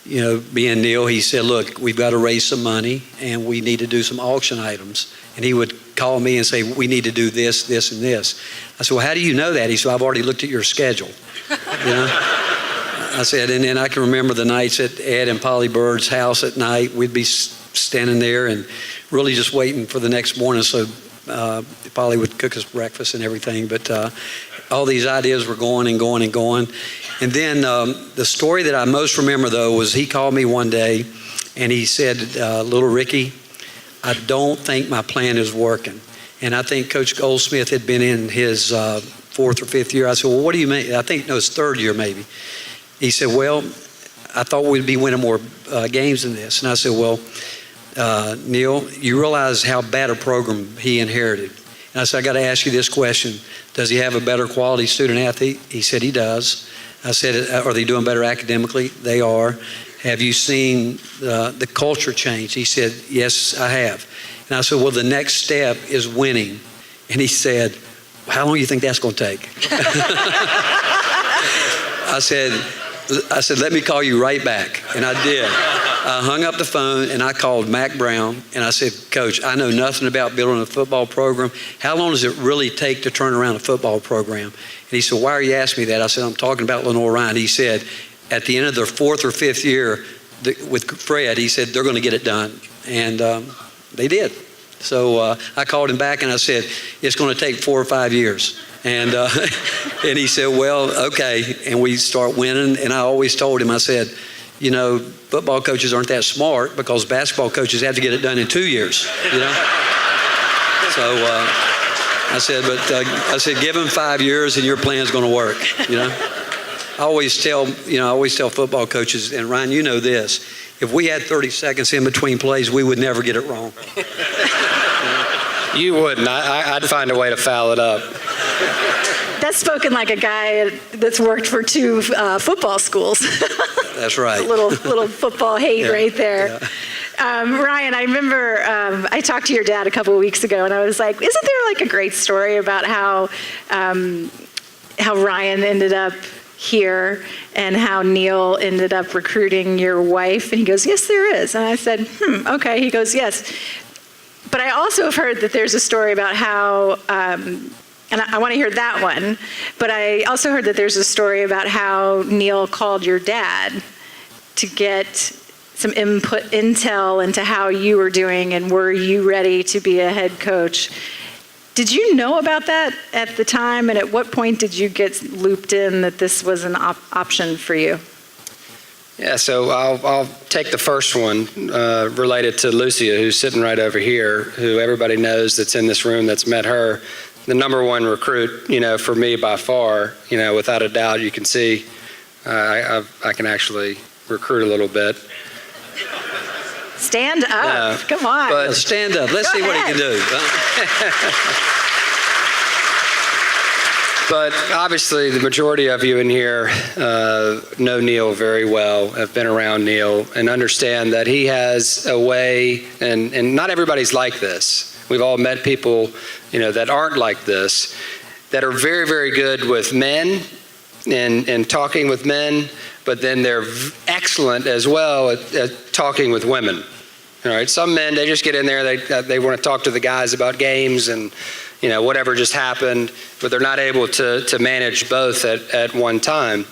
being Neil, he said, look, we've got to raise some money and we need to do some auction items. And he would call me and say, we need to do this, this, and this. I said, well, how do you know that? He said, I've already looked at your schedule. I said, and then I can remember the nights at Ed and Polly Bird's house at night. We'd be standing there and really just waiting for the next morning. So Polly would cook us breakfast and everything. But all these ideas were going and going and going. And then the story that I most remember, though, was he called me one day and he said, little Ricky, I don't think my plan is working. And I think Coach Goldsmith had been in his 4th or 5th year. I said, well, what do you mean? I think, no, it's 3rd year maybe. He said, well, I thought we'd be winning more games than this. And I said, well, Neil, you realize how bad a program he inherited. And I said, I got to ask you this question. Does he have a better quality student athlete? He said he does. I said, are they doing better academically? They are. Have you seen the culture change? He said, yes, I have. And I said, well, the next step is winning. And he said, how long do you think that's going to take? I said, let me call you right back. And I did. I hung up the phone and I called Mac Brown and I said, Coach, I know nothing about building a football program. How long does it really take to turn around a football program? And he said, why are you asking me that? I said, I'm talking about Lenoir-Rhyne. He said, at the end of their 4th or 5th year with Fred, he said, they're going to get it done. And they did. So I called him back and I said, it's going to take 4 or 5 years. And and he said, well, okay. And we start winning. And I always told him, I said, football coaches aren't that smart because basketball coaches have to get it done in 2 years, So I said, give him 5 years and your plan's going to work, I always tell football coaches, and Ryan, you know this, if we had 30 seconds in between plays, we would never get it wrong. You wouldn't. I'd find a way to foul it up. That's spoken like a guy that's worked for 2 football schools. That's right. A little football hate right there. Yeah. Ryan, I remember I talked to your dad a couple of weeks ago, and I was like, isn't there like a great story about how Ryan ended up here and how Neil ended up recruiting your wife? And he goes, yes, there is. And I said, okay. He goes, yes. But I also have heard that there's a story about how, and I want to hear that one, but I also heard that there's a story about how Neil called your dad to get some intel into how you were doing and were you ready to be a head coach. Did you know about that at the time, and at what point did you get looped in that this was an option for you? Yeah, so I'll take the first one related to Lucia, who's sitting right over here, who everybody knows that's in this room that's met her. The number one recruit, for me by far, without a doubt. You can see I can actually recruit a little bit. Stand up. Come on. But stand up. Let's see what he can do. But obviously, the majority of you in here know Neil very well, have been around Neil, and understand that he has a way, and not everybody's like this. We've all met people, that aren't like this, that are very, very good with men and talking with men, but then they're excellent as well at talking with women. All right, some men, they just get in there, they want to talk to the guys about games and whatever just happened, but they're not able to manage both at one time.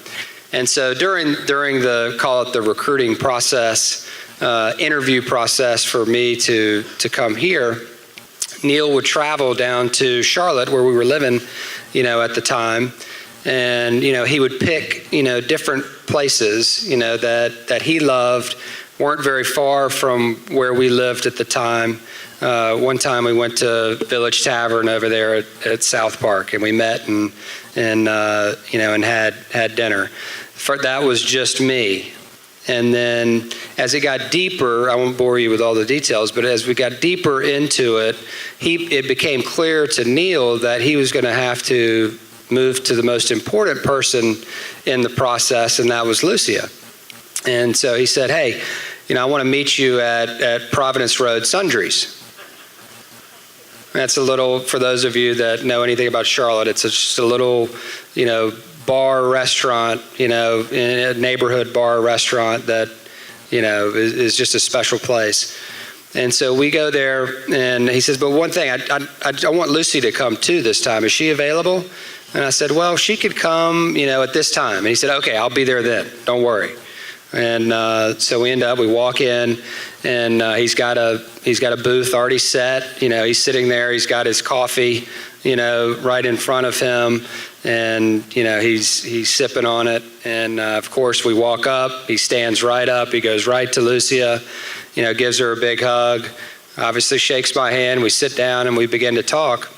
And so during the, call it the recruiting process, interview process for me to come here, Neil would travel down to Charlotte, where we were living, at the time, and he would pick different places that he loved, weren't very far from where we lived at the time. One time we went to Village Tavern over there at South Park, and we met and had dinner. That was just me. And then as it got deeper, I won't bore you with all the details, but as we got deeper into it, it became clear to Neil that he was going to have to move to the most important person in the process, and that was Lucia. And so he said, hey, I want to meet you at Providence Road Sundries. That's a little, for those of you that know anything about Charlotte, it's just a little, bar restaurant, a neighborhood bar restaurant that, is just a special place. And so we go there, and he says, but one thing, I want Lucy to come too this time. Is she available? And I said, well, she could come, at this time. And he said, okay, I'll be there then. Don't worry. And so we walk in, and he's got a booth already set. He's sitting there. He's got his coffee, right in front of him, and he's sipping on it. And of course, we walk up. He stands right up. He goes right to Lucia, gives her a big hug. Obviously, shakes my hand. We sit down and we begin to talk.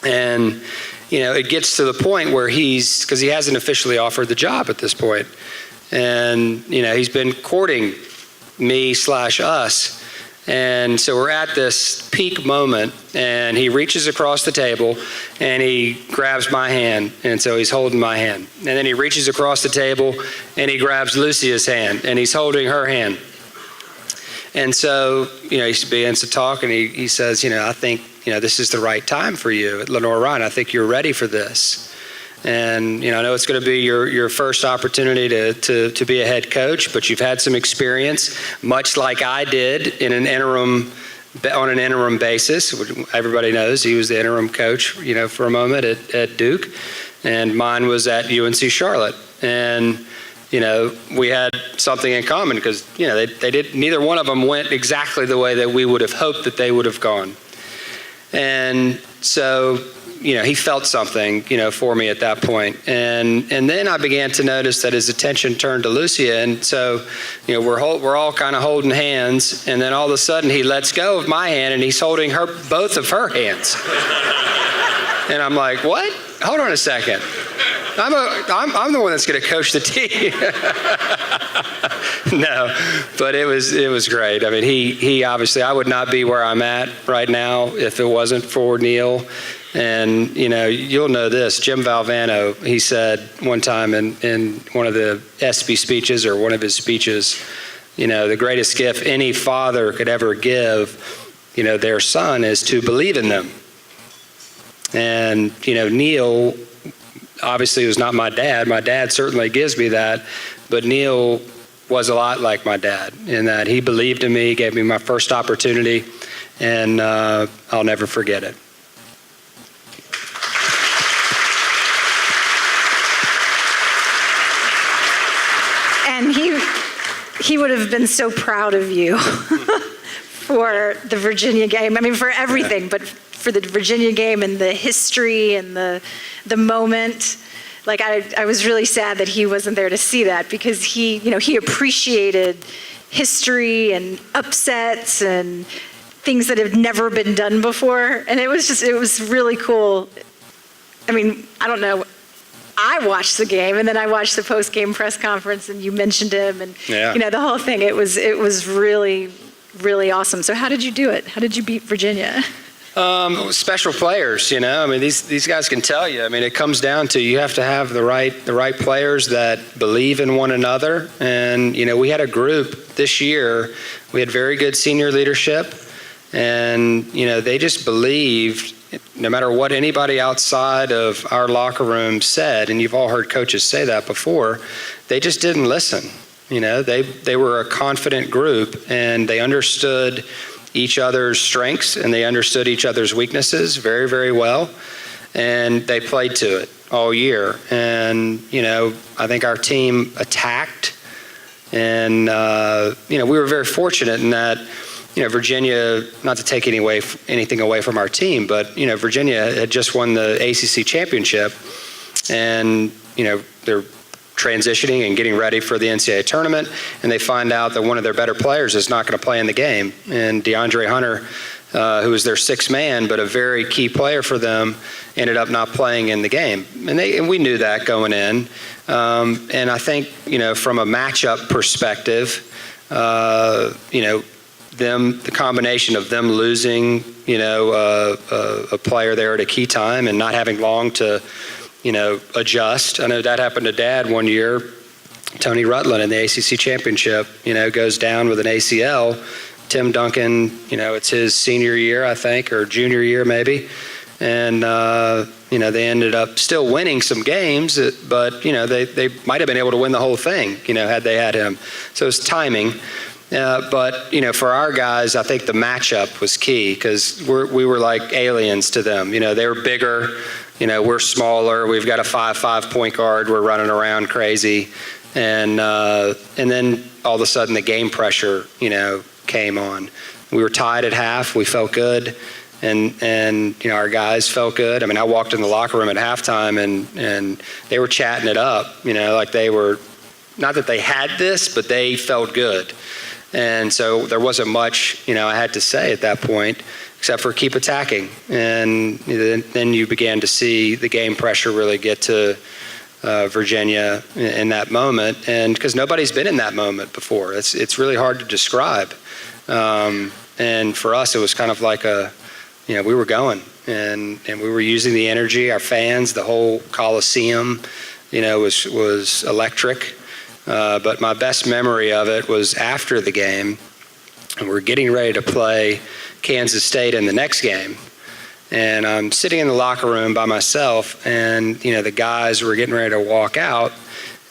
And it gets to the point where because he hasn't officially offered the job at this point. And, he's been courting me/us. And so we're at this peak moment, and he reaches across the table and he grabs my hand. And so he's holding my hand. And then he reaches across the table and he grabs Lucia's hand and he's holding her hand. And so, he begins to talk, and he says, I think, this is the right time for you at Lenoir-Rhyne. I think you're ready for this. And, I know it's going to be your first opportunity to be a head coach, but you've had some experience, much like I did on an interim basis. Everybody knows he was the interim coach, for a moment at Duke, and mine was at UNC Charlotte. And, we had something in common because, neither one of them went exactly the way that we would have hoped that they would have gone. And so, he felt something, for me at that point. And then I began to notice that his attention turned to Lucia. And so, we're all kind of holding hands. And then all of a sudden he lets go of my hand and he's holding both of her hands. And I'm like, what? Hold on a second. I'm the one that's going to coach the team. No, but it was great. I mean, he obviously, I would not be where I'm at right now if it wasn't for Neil. And, you'll know this, Jim Valvano, he said one time in one of the ESPY speeches, or one of his speeches, the greatest gift any father could ever give, their son is to believe in them. And, Neil obviously was not my dad. My dad certainly gives me that, but Neil was a lot like my dad in that he believed in me, gave me my first opportunity, and I'll never forget it. And he would have been so proud of you for the Virginia game. I mean, for everything, but for the Virginia game and the history and the moment. Like, I was really sad that he wasn't there to see that, because he appreciated history and upsets and things that have never been done before. And it was really cool. I mean, I don't know. I watched the game, and then I watched the post-game press conference, and you mentioned him, and the whole thing. It was really, really awesome. So how did you do it? How did you beat Virginia? Special players, I mean, these guys can tell you. I mean, it comes down to you have to have the right players that believe in one another. And we had a group this year. We had very good senior leadership, and they just believed. No matter what anybody outside of our locker room said, and you've all heard coaches say that before, they just didn't listen. They were a confident group, and they understood each other's strengths and they understood each other's weaknesses very, very well, and they played to it all year. And I think our team attacked, and we were very fortunate in that. Virginia, not to take anything away from our team, but, Virginia had just won the ACC championship, and, they're transitioning and getting ready for the NCAA tournament, and they find out that one of their better players is not going to play in the game. And DeAndre Hunter, who was their sixth man, but a very key player for them, ended up not playing in the game. And we knew that going in. And I think, from a matchup perspective, the combination of them losing, a player there at a key time and not having long to, adjust. I know that happened to Dad one year. Tony Rutland in the ACC championship, goes down with an ACL. Tim Duncan, it's his senior year, I think, or junior year maybe. And, they ended up still winning some games, but, they might have been able to win the whole thing, had they had him. So it's timing. But, for our guys, I think the matchup was key, because we were like aliens to them. They were bigger, we're smaller. We've got a 5'5" point guard. We're running around crazy. And then all of a sudden the game pressure, came on. We were tied at half. We felt good. And our guys felt good. I mean, I walked in the locker room at halftime, and they were chatting it up, like they were, not that they had this, but they felt good. And so there wasn't much, I had to say at that point, except for keep attacking. And then you began to see the game pressure really get to Virginia in that moment. And because nobody's been in that moment before, it's really hard to describe. And for us, it was kind of like we were going, and we were using the energy. Our fans, the whole Coliseum, was electric. But my best memory of it was after the game, and we're getting ready to play Kansas State in the next game. And I'm sitting in the locker room by myself, and, the guys were getting ready to walk out.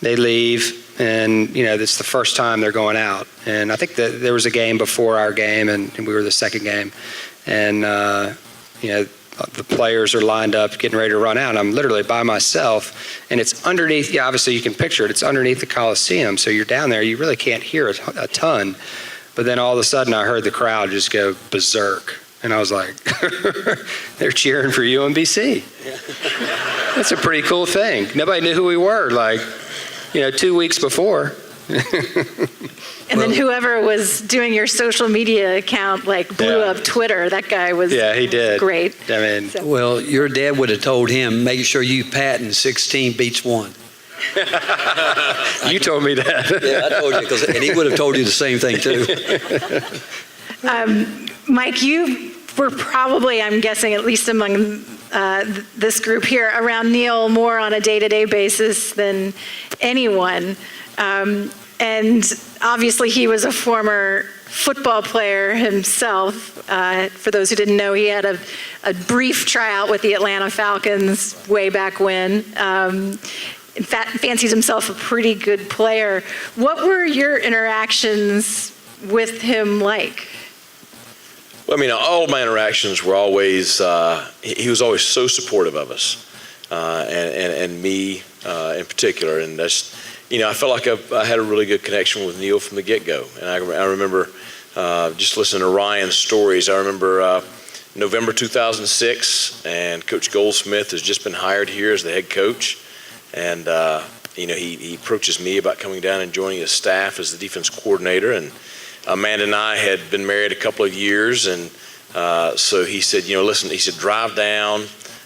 They leave, and, this is the first time they're going out. And I think that there was a game before our game, and we were the second game. And, the players are lined up getting ready to run out, and I'm literally by myself, and it's underneath, obviously you can picture it, it's underneath the Coliseum, so you're down there, you really can't hear a ton, but then all of a sudden I heard the crowd just go berserk, and I was like, they're cheering for UMBC. That's a pretty cool thing. Nobody knew who we were, 2 weeks before. And then whoever was doing your social media account blew up Twitter. That guy was he did. Great. I mean, Well, your dad would have told him, make sure you patent 16 beats 1. You told me that. Yeah, I told you, and he would have told you the same thing too. Mike, you were probably, I'm guessing, at least among this group here, around Neil more on a day-to-day basis than anyone. And obviously he was a former football player himself. For those who didn't know, he had a brief tryout with the Atlanta Falcons way back when. In fact, fancies himself a pretty good player. What were your interactions with him like? Well, I mean, all of my interactions were always, he was always so supportive of us, and me in particular. And that's, I felt like I had a really good connection with Neil from the get-go. And I remember just listening to Ryan's stories. I remember November 2006, and Coach Goldsmith has just been hired here as the head coach. And, he approaches me about coming down and joining his staff as the defense coordinator. And Amanda and I had been married a couple of years, and so he said, listen, he said, drive down.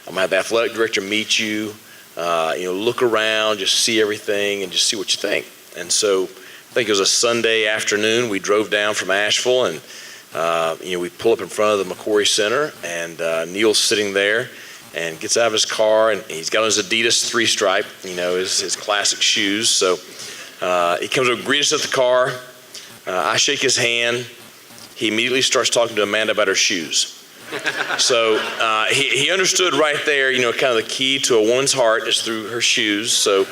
I'm going to have the athletic director meet you. Look around, just see everything, and just see what you think. And so I think it was a Sunday afternoon. We drove down from Asheville, and we pull up in front of the McCory Center, and Neil's sitting there and gets out of his car, and he's got on his Adidas 3-stripe, his classic shoes. So he comes up, greets us at the car. I shake his hand. He immediately starts talking to Amanda about her shoes. So he understood right there, kind of the key to a woman's heart is through her shoes. So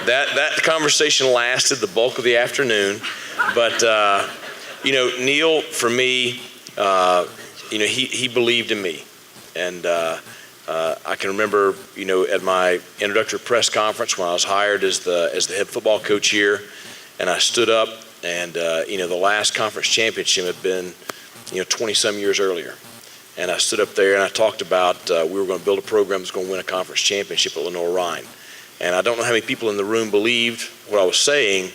that conversation lasted the bulk of the afternoon. But, Neil, for me, he believed in me. And I can remember, at my introductory press conference when I was hired as the head football coach here, and I stood up, and, the last conference championship had been, 20-some years earlier. And I stood up there and I talked about we were going to build a program that's going to win a conference championship at Lenoir-Rhyne. And I don't know how many people in the room believed what I was saying,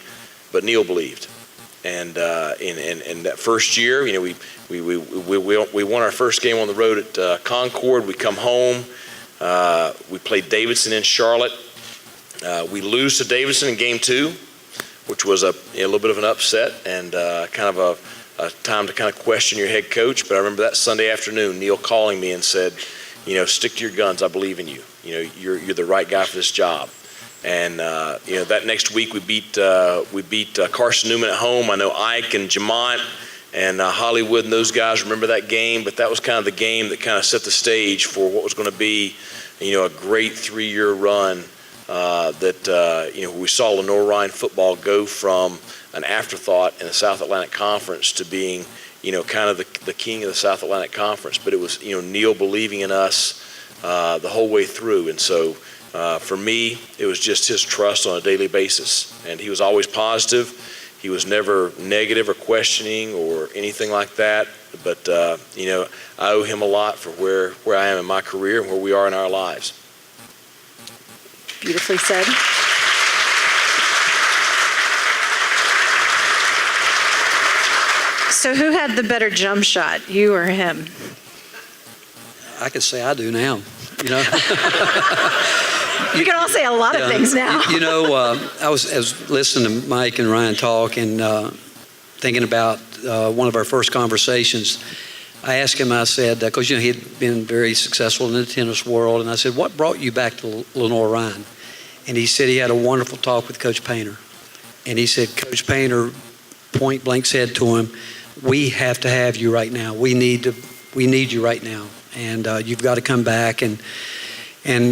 but Neil believed. And in that first year, we won our first game on the road at Concord. We come home. We played Davidson in Charlotte. We lose to Davidson in game 2, which was a little bit of an upset and kind of a time to kind of question your head coach. But I remember that Sunday afternoon, Neil calling me and said, stick to your guns. I believe in you. You're the right guy for this job. And that next week we beat Carson Newman at home. I know Ike and Jamont and Hollywood and those guys remember that game. But that was kind of the game that kind of set the stage for what was going to be, a great 3-year run. We saw Lenoir-Rhyne football go from an afterthought in the South Atlantic Conference to being, kind of the king of the South Atlantic Conference. But it was, Neil believing in us the whole way through. And so for me, it was just his trust on a daily basis. And he was always positive. He was never negative or questioning or anything like that. But, I owe him a lot for where I am in my career and where we are in our lives. Beautifully said. So who had the better jump shot, you or him? I could say I do now, You can all say a lot of things now. I was listening to Mike and Ryan talk and thinking about one of our first conversations. I asked him, I said, because he had been very successful in the tennis world, and I said, what brought you back to Lenoir-Rhyne? And he said he had a wonderful talk with Coach Painter. And he said, Coach Painter point blank said to him, we have to have you right now. We need you right now. And you've got to come back. And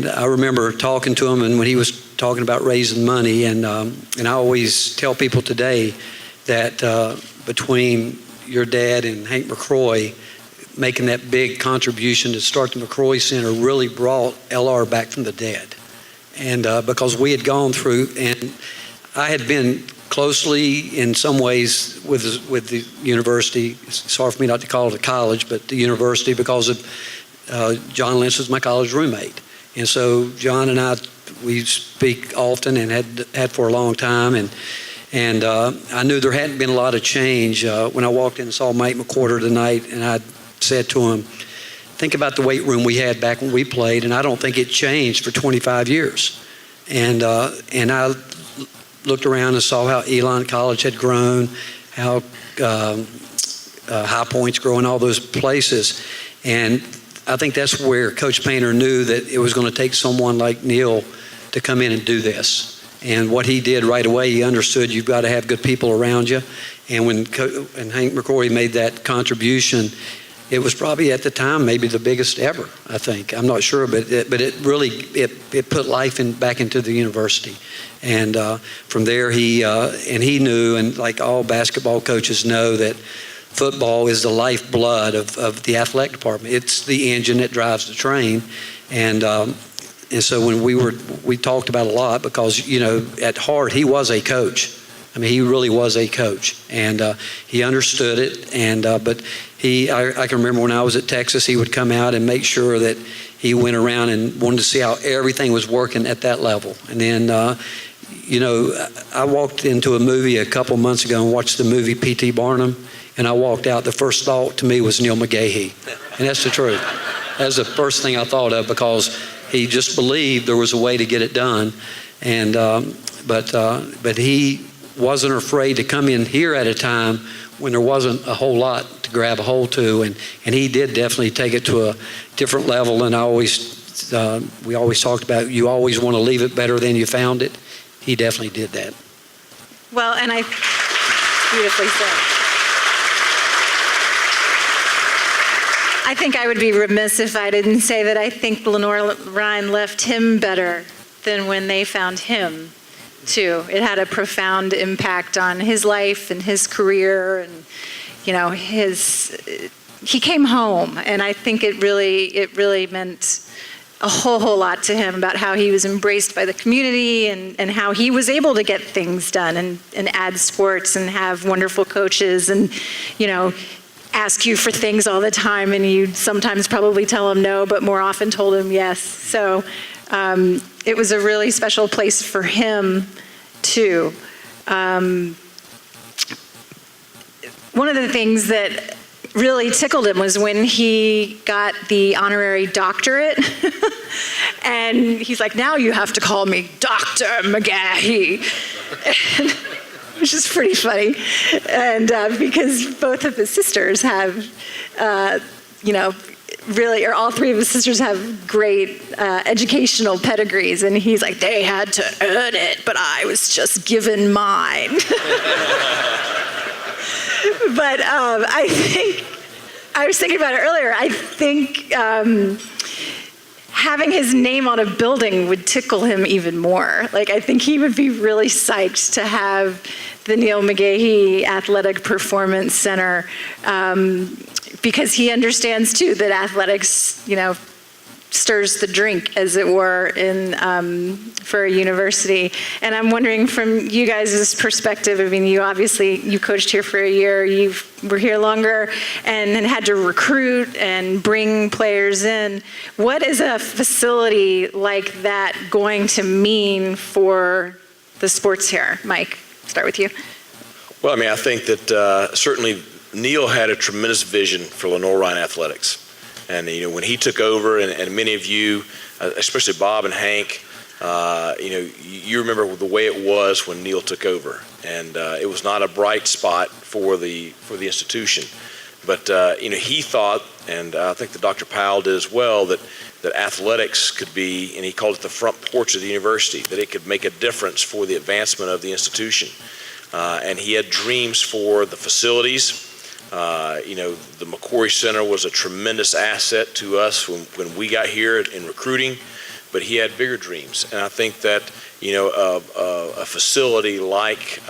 I remember talking to him, and when he was talking about raising money, and I always tell people today that between your dad and Hank McCroy making that big contribution to start the McCroy Center really brought LR back from the dead. And because we had gone through, and I had been closely in some ways with the university. It's hard for me not to call it a college, but the university, because of John Lentz was my college roommate. And so John and I, we speak often and had for a long time. And I knew there hadn't been a lot of change. When I walked in and saw Mike McWhorter tonight, and I said to him, think about the weight room we had back when we played, and I don't think it changed for 25 years. And I looked around and saw how Elon College had grown, how High Point's growing, all those places. And I think that's where Coach Painter knew that it was going to take someone like Neil to come in and do this. And what he did right away, he understood you've got to have good people around you. And when Hank McCrory made that contribution, it was probably at the time maybe the biggest ever, I think. I'm not sure, but it really put life back into the university. And from there, he knew, and like all basketball coaches know, that football is the lifeblood of the athletic department. It's the engine that drives the train. And so when we talked about a lot, because, at heart, he was a coach. I mean, he really was a coach, and he understood it. And but I can remember when I was at Texas, he would come out and make sure that he went around and wanted to see how everything was working at that level. And then, I walked into a movie a couple months ago and watched the movie P.T. Barnum, and I walked out. The first thought to me was Neil McGahee, and that's the truth. That's the first thing I thought of, because he just believed there was a way to get it done. And but he wasn't afraid to come in here at a time when there wasn't a whole lot to grab a hold to, and he did definitely take it to a different level. And we always talked about, you always want to leave it better than you found it. He definitely did that. Well, and I beautifully said. I think I would be remiss if I didn't say that I think Lenoir-Rhyne left him better than when they found him, too. It had a profound impact on his life and his career, and he came home, and I think it really meant a whole lot to him about how he was embraced by the community, and how he was able to get things done and add sports and have wonderful coaches, and ask you for things all the time, and you sometimes probably tell him no, but more often told him yes. So it was a really special place for him, too. One of the things that really tickled him was when he got the honorary doctorate. And he's like, now you have to call me Dr. McGahee. Which is pretty funny. And because both of his sisters have, really, or all three of his sisters have great educational pedigrees. And he's like, they had to earn it, but I was just given mine. But I was thinking about it earlier. I think having his name on a building would tickle him even more. Like, I think he would be really psyched to have the Neil McGahee Athletic Performance Center, because he understands too that athletics, stirs the drink, as it were, for a university. And I'm wondering, from you guys' perspective, I mean, you coached here for a year, you were here longer, and had to recruit and bring players in. What is a facility like that going to mean for the sports here? Mike, start with you. Well, I mean, I think that certainly Neil had a tremendous vision for Lenoir-Rhyne athletics. And, when he took over, and many of you, especially Bob and Hank, you remember the way it was when Neil took over. And it was not a bright spot for the institution. But, he thought, and I think that Dr. Powell did as well, that athletics could be, and he called it the front porch of the university, that it could make a difference for the advancement of the institution. And he had dreams for the facilities. The McCory Center was a tremendous asset to us when we got here in recruiting, but he had bigger dreams. And I think that, a facility like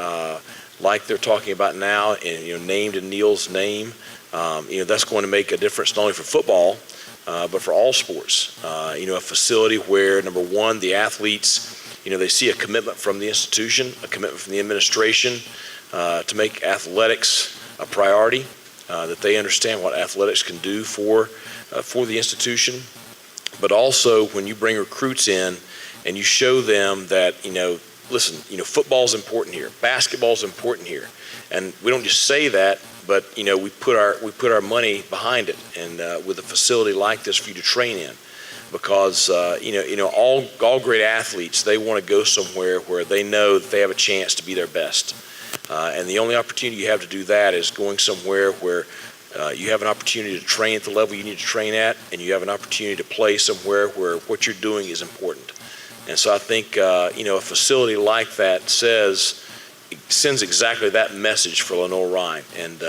they're talking about now, and, named in Neil's name, that's going to make a difference not only for football, but for all sports. A facility where, number one, the athletes, they see a commitment from the institution, a commitment from the administration to make athletics a priority, that they understand what athletics can do for the institution. But also, when you bring recruits in and you show them that, listen, football's important here, basketball's important here, and we don't just say that, but we put our money behind it, and with a facility like this for you to train in, because all great athletes, they want to go somewhere where they know that they have a chance to be their best. And the only opportunity you have to do that is going somewhere where you have an opportunity to train at the level you need to train at, and you have an opportunity to play somewhere where what you're doing is important. And so I think, a facility like that sends exactly that message for Lenoir-Rhyne. And,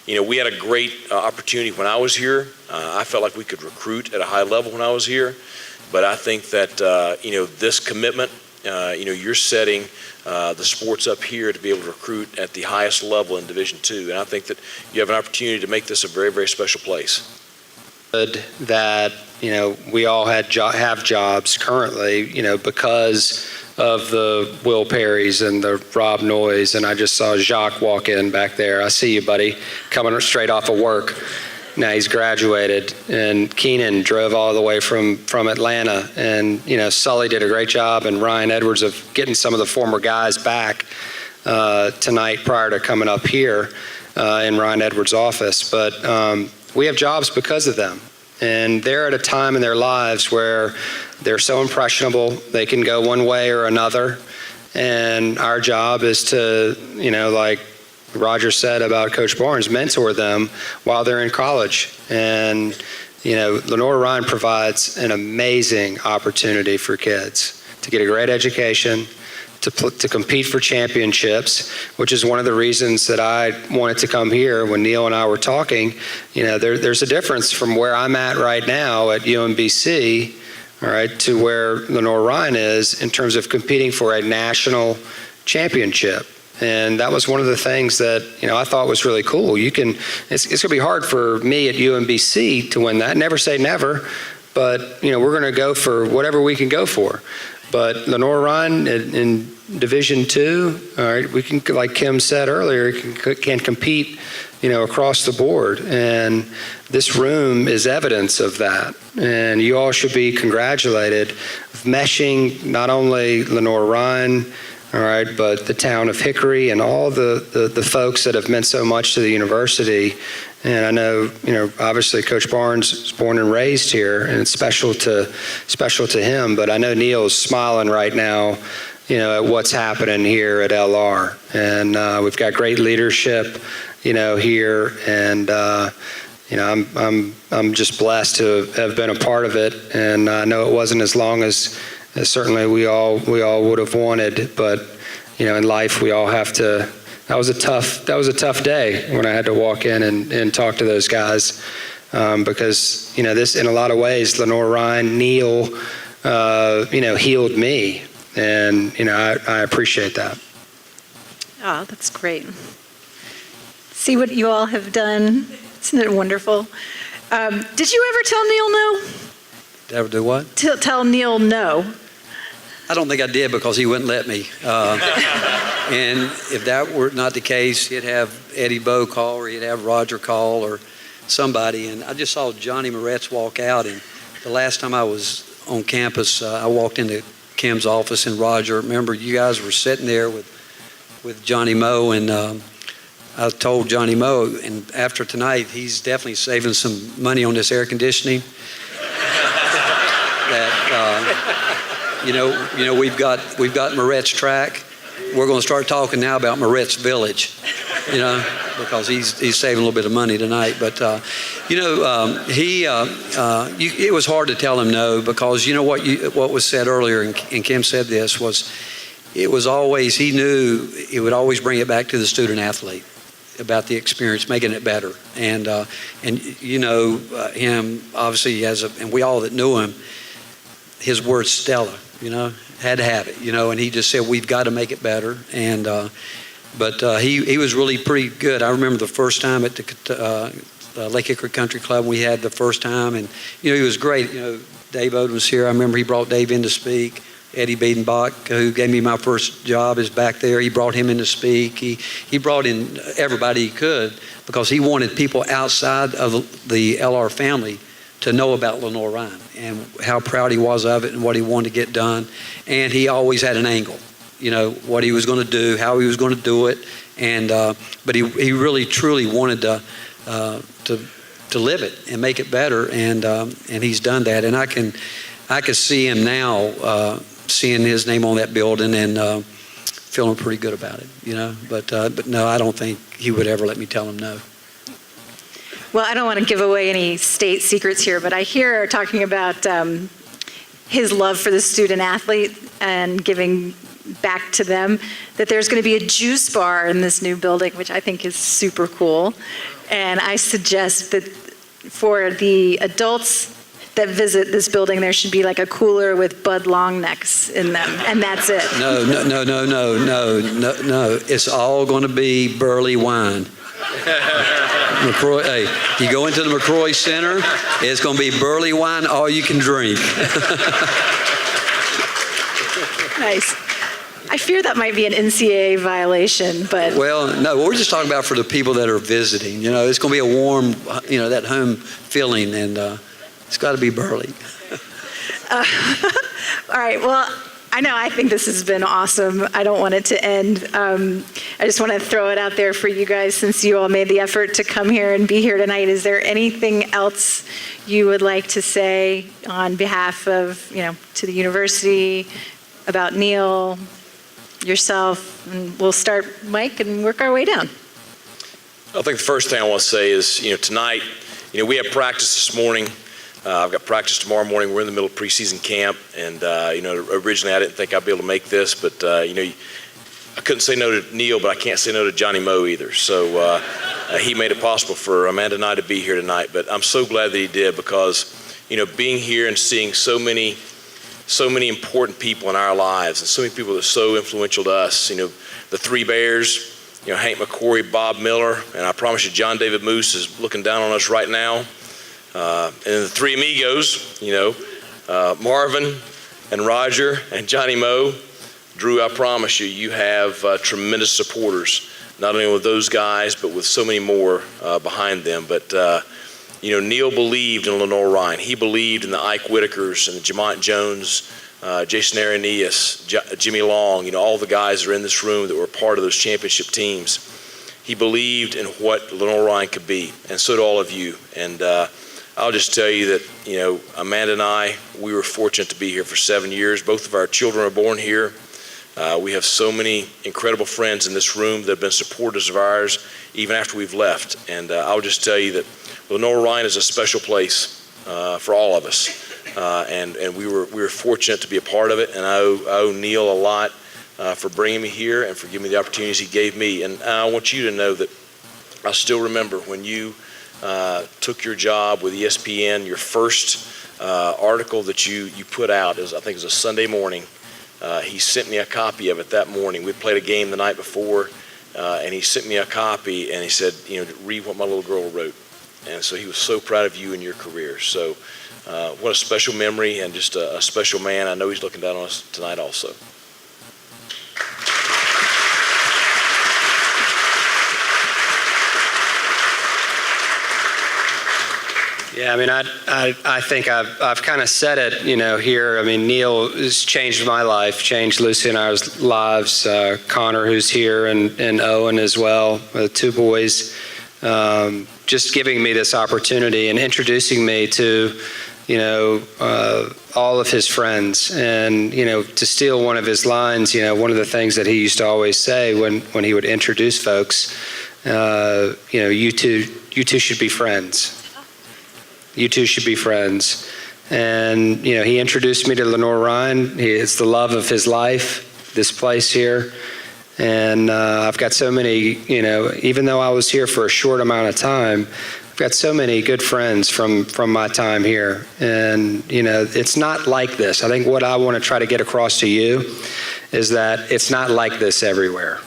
we had a great opportunity when I was here. I felt like we could recruit at a high level when I was here. But I think that, this commitment, you're setting the sports up here to be able to recruit at the highest level in Division II. And I think that you have an opportunity to make this a very, very special place. That, we all have jobs currently, because of the Will Perrys and the Rob Noyes, and I just saw Jacques walk in back there. I see you, buddy, coming straight off of work. Now he's graduated, and Keenan drove all the way from Atlanta, and Sully did a great job, and Ryan Edwards, of getting some of the former guys back tonight prior to coming up here in Ryan Edwards' office. But we have jobs because of them, and they're at a time in their lives where they're so impressionable, they can go one way or another, and our job is to, like Roger said about Coach Barnes, mentor them while they're in college. And, Lenoir-Rhyne provides an amazing opportunity for kids to get a great education, to compete for championships, which is one of the reasons that I wanted to come here. When Neil and I were talking, there's a difference from where I'm at right now at UMBC, all right, to where Lenoir-Rhyne is in terms of competing for a national championship. And that was one of the things that, I thought was really cool. It's going to be hard for me at UMBC to win that. Never say never, but, we're going to go for whatever we can go for. But Lenoir-Rhyne in Division II, all right, we can, like Kim said earlier, can compete, across the board. And this room is evidence of that. And you all should be congratulated of meshing not only Lenoir-Rhyne, all right, but the town of Hickory and all the folks that have meant so much to the university. And I know, obviously Coach Barnes was born and raised here, and it's special to him. But I know Neil's smiling right now, at what's happening here at LR. And we've got great leadership, here. And I'm just blessed to have been a part of it. And I know it wasn't as long as certainly we all would have wanted, but in life we all have to. That was a tough day when I had to walk in and talk to those guys, because this, in a lot of ways, Lenoir-Rhyne, Neil, healed me, and I appreciate that. Oh, that's great. See what you all have done. Isn't it wonderful? Did you ever tell Neil no? Did I ever do what? Tell Neil no. I don't think I did, because he wouldn't let me. And if that were not the case, he'd have Eddie Bowe call, or he'd have Roger call, or somebody. And I just saw Johnny Moretz walk out. And the last time I was on campus, I walked into Kim's office, and Roger, remember, you guys were sitting there with Johnny Moe, and I told Johnny Moe, and after tonight, he's definitely saving some money on this air conditioning. We've got Moretz Track. We're going to start talking now about Moretz Village, because he's saving a little bit of money tonight. But it was hard to tell him no, because what was said earlier, and Kim said this, was it was always, he knew it would always bring it back to the student athlete about the experience, making it better. And him, obviously, and we all that knew him, his word Stella, had to have it, and he just said, we've got to make it better. And but he was really pretty good. I remember the first time at the Lake Hickory Country Club, we had the first time, and he was great. Dave Odom was here. I remember he brought Dave in to speak. Eddie Biedenbach, who gave me my first job, is back there. He brought him in to speak. He brought in everybody he could, because he wanted people outside of the LR family to know about Lenoir-Rhyne and how proud he was of it and what he wanted to get done. And he always had an angle, what he was going to do, how he was going to do it. And but he really truly wanted to live it and make it better. And he's done that. And I can see him now, seeing his name on that building, and feeling pretty good about it. But no, I don't think he would ever let me tell him no. Well, I don't want to give away any state secrets here, but I hear talking about his love for the student athlete and giving back to them, that there's going to be a juice bar in this new building, which I think is super cool. And I suggest that for the adults that visit this building, there should be like a cooler with Bud Long Necks in them, and that's it. No. It's all going to be Burley wine. McCroy, hey, you go into the McCroy Center, it's going to be Burley wine, all you can drink. Nice. I fear that might be an NCAA violation, but Well, no, we're just talking about for the people that are visiting. You know, it's going to be a warm, you know, that home feeling, and it's got to be Burley. all right. Well, I think this has been awesome. I don't want it to end. I just want to throw it out there for you guys, since you all made the effort to come here and be here tonight. Is there anything else you would like to say on behalf of, to the university, about Neil, yourself? And we'll start, Mike, and work our way down. I think the first thing I want to say is, tonight, we have practice this morning. I've got practice tomorrow morning. We're in the middle of preseason camp, and originally I didn't think I'd be able to make this, but I couldn't say no to Neil, but I can't say no to Johnny Moe either. So he made it possible for Amanda and I to be here tonight. But I'm so glad that he did, because being here and seeing so many important people in our lives, and so many people that are so influential to us. The three Bears, Hank McCory, Bob Miller, and I promise you, John David Moose is looking down on us right now. And the three amigos, Marvin and Roger and Johnny Moe. Drew, I promise you, you have tremendous supporters, not only with those guys, but with so many more behind them. But, Neil believed in Lenoir-Rhyne. He believed in the Ike Whitakers and the Jamont Jones, Jason Aranias, Jimmy Long, all the guys that are in this room that were part of those championship teams. He believed in what Lenoir-Rhyne could be, and so did all of you. And I'll just tell you that, Amanda and I, we were fortunate to be here for 7 years. Both of our children are born here. We have so many incredible friends in this room that have been supporters of ours even after we've left. And I'll just tell you that Lenoir-Rhyne is a special place for all of us. And we were fortunate to be a part of it. And I owe Neil a lot for bringing me here and for giving me the opportunities he gave me. And I want you to know that I still remember when you took your job with ESPN, your first article that you put out, I think it was a Sunday morning. He sent me a copy of it that morning. We played a game the night before, and he sent me a copy, and he said, read what my little girl wrote. And so he was so proud of you and your career. So what a special memory, and just a special man. I know he's looking down on us tonight also. Yeah, I think I've kind of said it, here. Neil has changed my life, changed Lucy and I's lives. Connor, who's here, and Owen as well, the two boys, just giving me this opportunity and introducing me to, all of his friends. And, to steal one of his lines, one of the things that he used to always say when he would introduce folks, you two should be friends. You two should be friends. And, he introduced me to Lenoir-Rhyne. It's the love of his life, this place here. And I've got so many, even though I was here for a short amount of time, I've got so many good friends from my time here. And, it's not like this. I think what I want to try to get across to you is that it's not like this everywhere.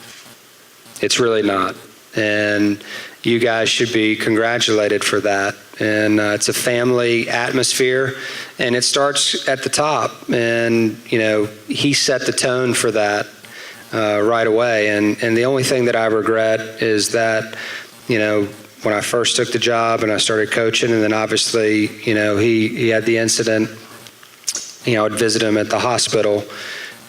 It's really not. And you guys should be congratulated for that. And it's a family atmosphere, and it starts at the top. And, he set the tone for that right away. And the only thing that I regret is that, when I first took the job and I started coaching, and then obviously, he had the incident, I'd visit him at the hospital.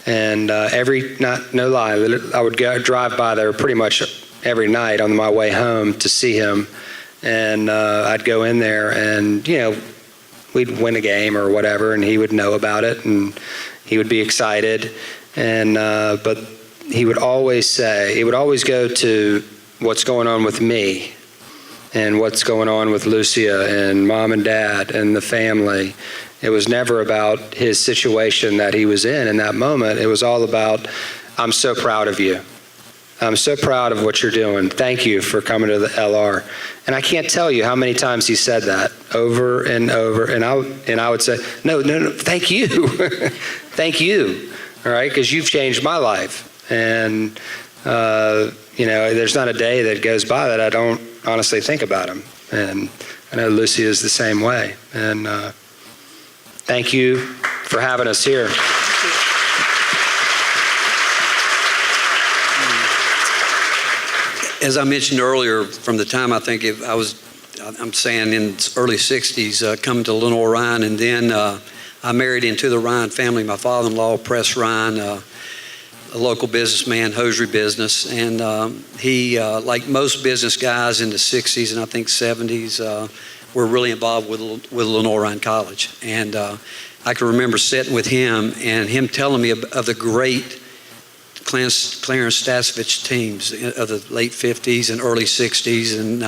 And no lie, I would drive by there pretty much every night on my way home to see him. And I'd go in there and, we'd win a game or whatever, and he would know about it, and he would be excited. And but he would always go to what's going on with me and what's going on with Lucia and mom and dad and the family. It was never about his situation that he was in that moment. It was all about, I'm so proud of you. I'm so proud of what you're doing. Thank you for coming to the LR. And I can't tell you how many times he said that over and over. And I would say, no, thank you. Thank you. All right, because you've changed my life. And, there's not a day that goes by that I don't honestly think about him. And I know Lucy is the same way. And thank you for having us here. as I mentioned earlier, from the time I'm saying in the early 60s, coming to Lenoir-Rhyne, and then I married into the Rhyne family. My father-in-law, Press Rhyne, a local businessman, hosiery business, and he, like most business guys in the 60s and I think 70s, were really involved with Lenoir-Rhyne College. And I can remember sitting with him and him telling me of the great Clarence Stasevich teams of the late 50s and early 60s. And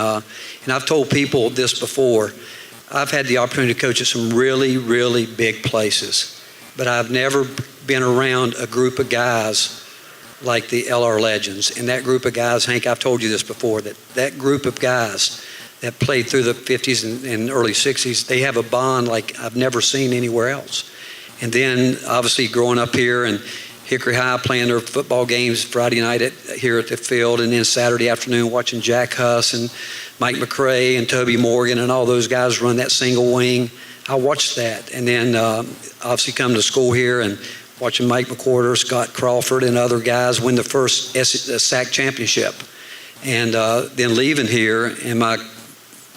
I've told people this before. I've had the opportunity to coach at some really, really big places, but I've never been around a group of guys like the LR Legends. And that group of guys, Hank, I've told you this before, that group of guys that played through the 50s and early 60s, they have a bond like I've never seen anywhere else. And then obviously growing up here and Hickory High playing their football games Friday night here at the field, and then Saturday afternoon watching Jack Huss and Mike McRae and Toby Morgan and all those guys run that single wing. I watched that. And then obviously come to school here and watching Mike McWhorter, Scott Crawford, and other guys win the first SAC championship. And then leaving here, and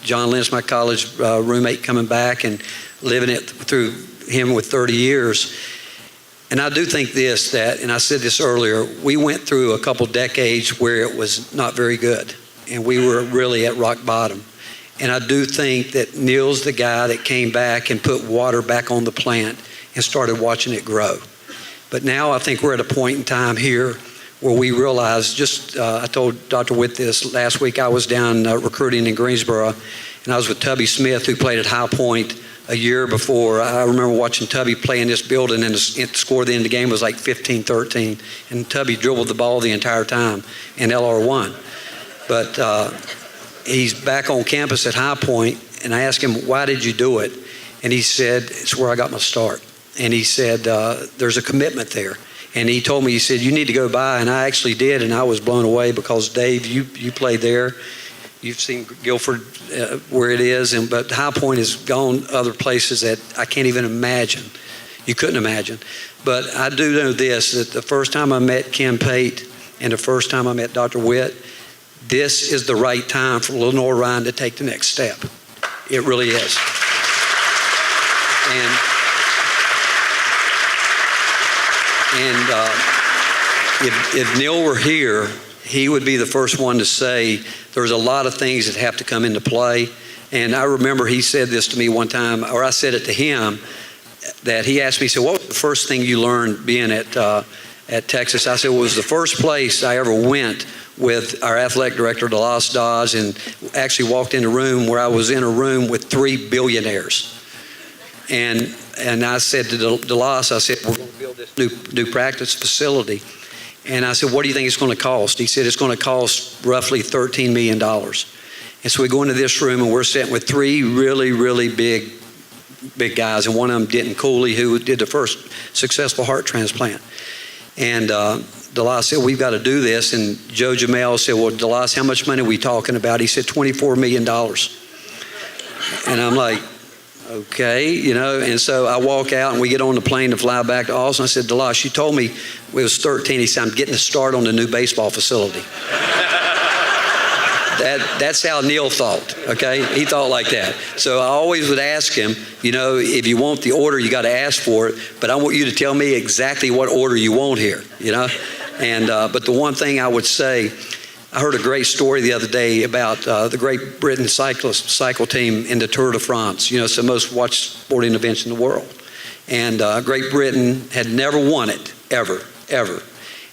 John Lynch, my college roommate, coming back and living it through him with 30 years. And I do think and I said this earlier, we went through a couple decades where it was not very good, and we were really at rock bottom. And I do think that Neil's the guy that came back and put water back on the plant and started watching it grow. But now I think we're at a point in time here where we realize, I told Dr. Witt this last week. I was down recruiting in Greensboro, and I was with Tubby Smith, who played at High Point a year before. I remember watching Tubby play in this building, and the score at the end of the game was like 15-13, and Tubby dribbled the ball the entire time, and LR won. But he's back on campus at High Point, and I asked him, why did you do it? And he said, it's where I got my start. And he said, there's a commitment there. And he told me, he said, you need to go by, and I actually did, and I was blown away because, Dave, you played there. You've seen Guilford where it is, but High Point has gone other places that I can't even imagine. You couldn't imagine. But I do know this, that the first time I met Ken Pate and the first time I met Dr. Witt, this is the right time for Lenoir-Rhyne to take the next step. It really is. And if Neil were here, he would be the first one to say there's a lot of things that have to come into play. And I remember he said this to me one time, or I said it to him, that he asked me, he said, what was the first thing you learned being at Texas? I said, well, it was the first place I ever went with our athletic director, Delos Dawes, and actually walked in a room where I was in a room with 3 billionaires. And I said to Delos, I said, we're going to build this new practice facility. And I said, what do you think it's going to cost? He said, it's going to cost roughly $13 million. And so we go into this room, and we're sitting with 3 really, really big guys. And one of them, Denton Cooley, who did the first successful heart transplant. And Delos said, we've got to do this. And Joe Jamel said, well, Delos, how much money are we talking about? He said, $24 million. And I'm like, okay, and so I walk out and we get on the plane to fly back to Austin. I said, Delos, you told me it was 13. He said, I'm getting a start on the new baseball facility. That's how Neil thought, okay? He thought like that. So I always would ask him, if you want the order, you got to ask for it, but I want you to tell me exactly what order you want here, And but the one thing I would say, I heard a great story the other day about the Great Britain cycle team in the Tour de France. It's the most watched sporting events in the world. And Great Britain had never won it, ever.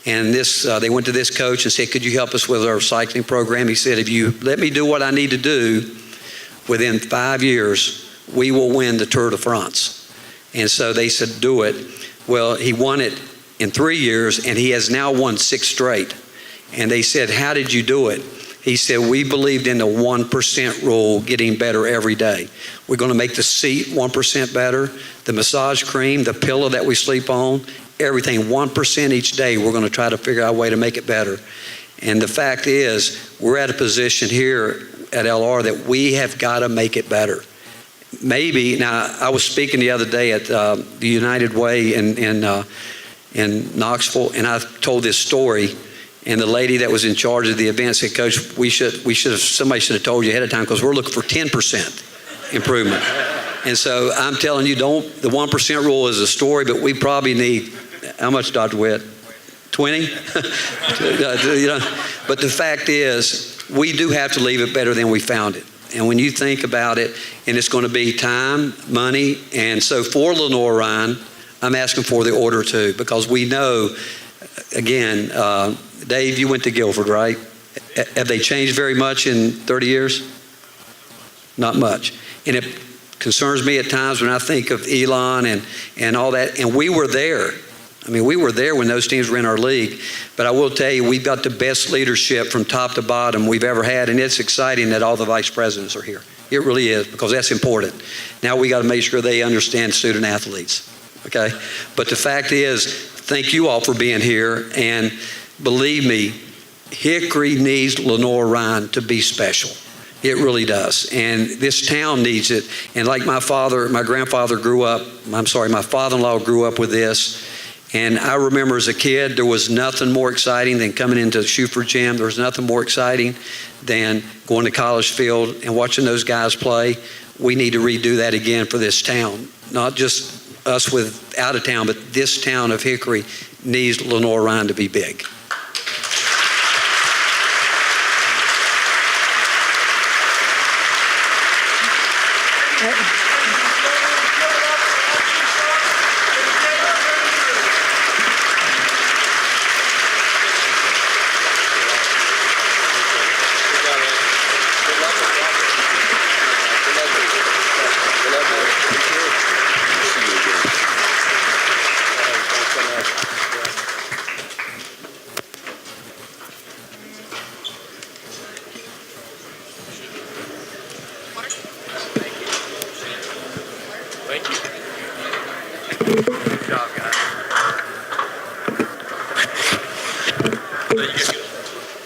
And they went to this coach and said, could you help us with our cycling program? He said, if you let me do what I need to do, within 5 years, we will win the Tour de France. And so they said, do it. Well, he won it in 3 years, and he has now won 6 straight. And they said, how did you do it? He said, we believed in the 1% rule, getting better every day. We're going to make the seat 1% better, the massage cream, the pillow that we sleep on, everything 1% each day. We're going to try to figure out a way to make it better. And the fact is, we're at a position here at LR that we have got to make it better. Maybe, now I was speaking the other day at the United Way in Knoxville, and I told this story. And the lady that was in charge of the event said, Coach, somebody should have told you ahead of time because we're looking for 10% improvement. And so I'm telling you, the 1% rule is a story, but we probably need, how much, Dr. Witt? 20? But the fact is, we do have to leave it better than we found it. And when you think about it, and it's going to be time, money, and so for Lenoir-Rhyne, I'm asking for the order too, because we know, again, Dave, you went to Guilford, right? Have they changed very much in 30 years? Not much. And it concerns me at times when I think of Elon and all that, and we were there. I mean, we were there when those teams were in our league. But I will tell you, we've got the best leadership from top to bottom we've ever had, and it's exciting that all the vice presidents are here. It really is, because that's important. Now we got to make sure they understand student athletes, okay? But the fact is, thank you all for being here, and believe me, Hickory needs Lenoir-Rhyne to be special. It really does. And this town needs it. And like my father-in-law grew up with this. And I remember as a kid, there was nothing more exciting than coming into the Shuford Gym. There was nothing more exciting than going to College Field and watching those guys play. We need to redo that again for this town. Not just us with out of town, but this town of Hickory needs Lenoir-Rhyne to be big.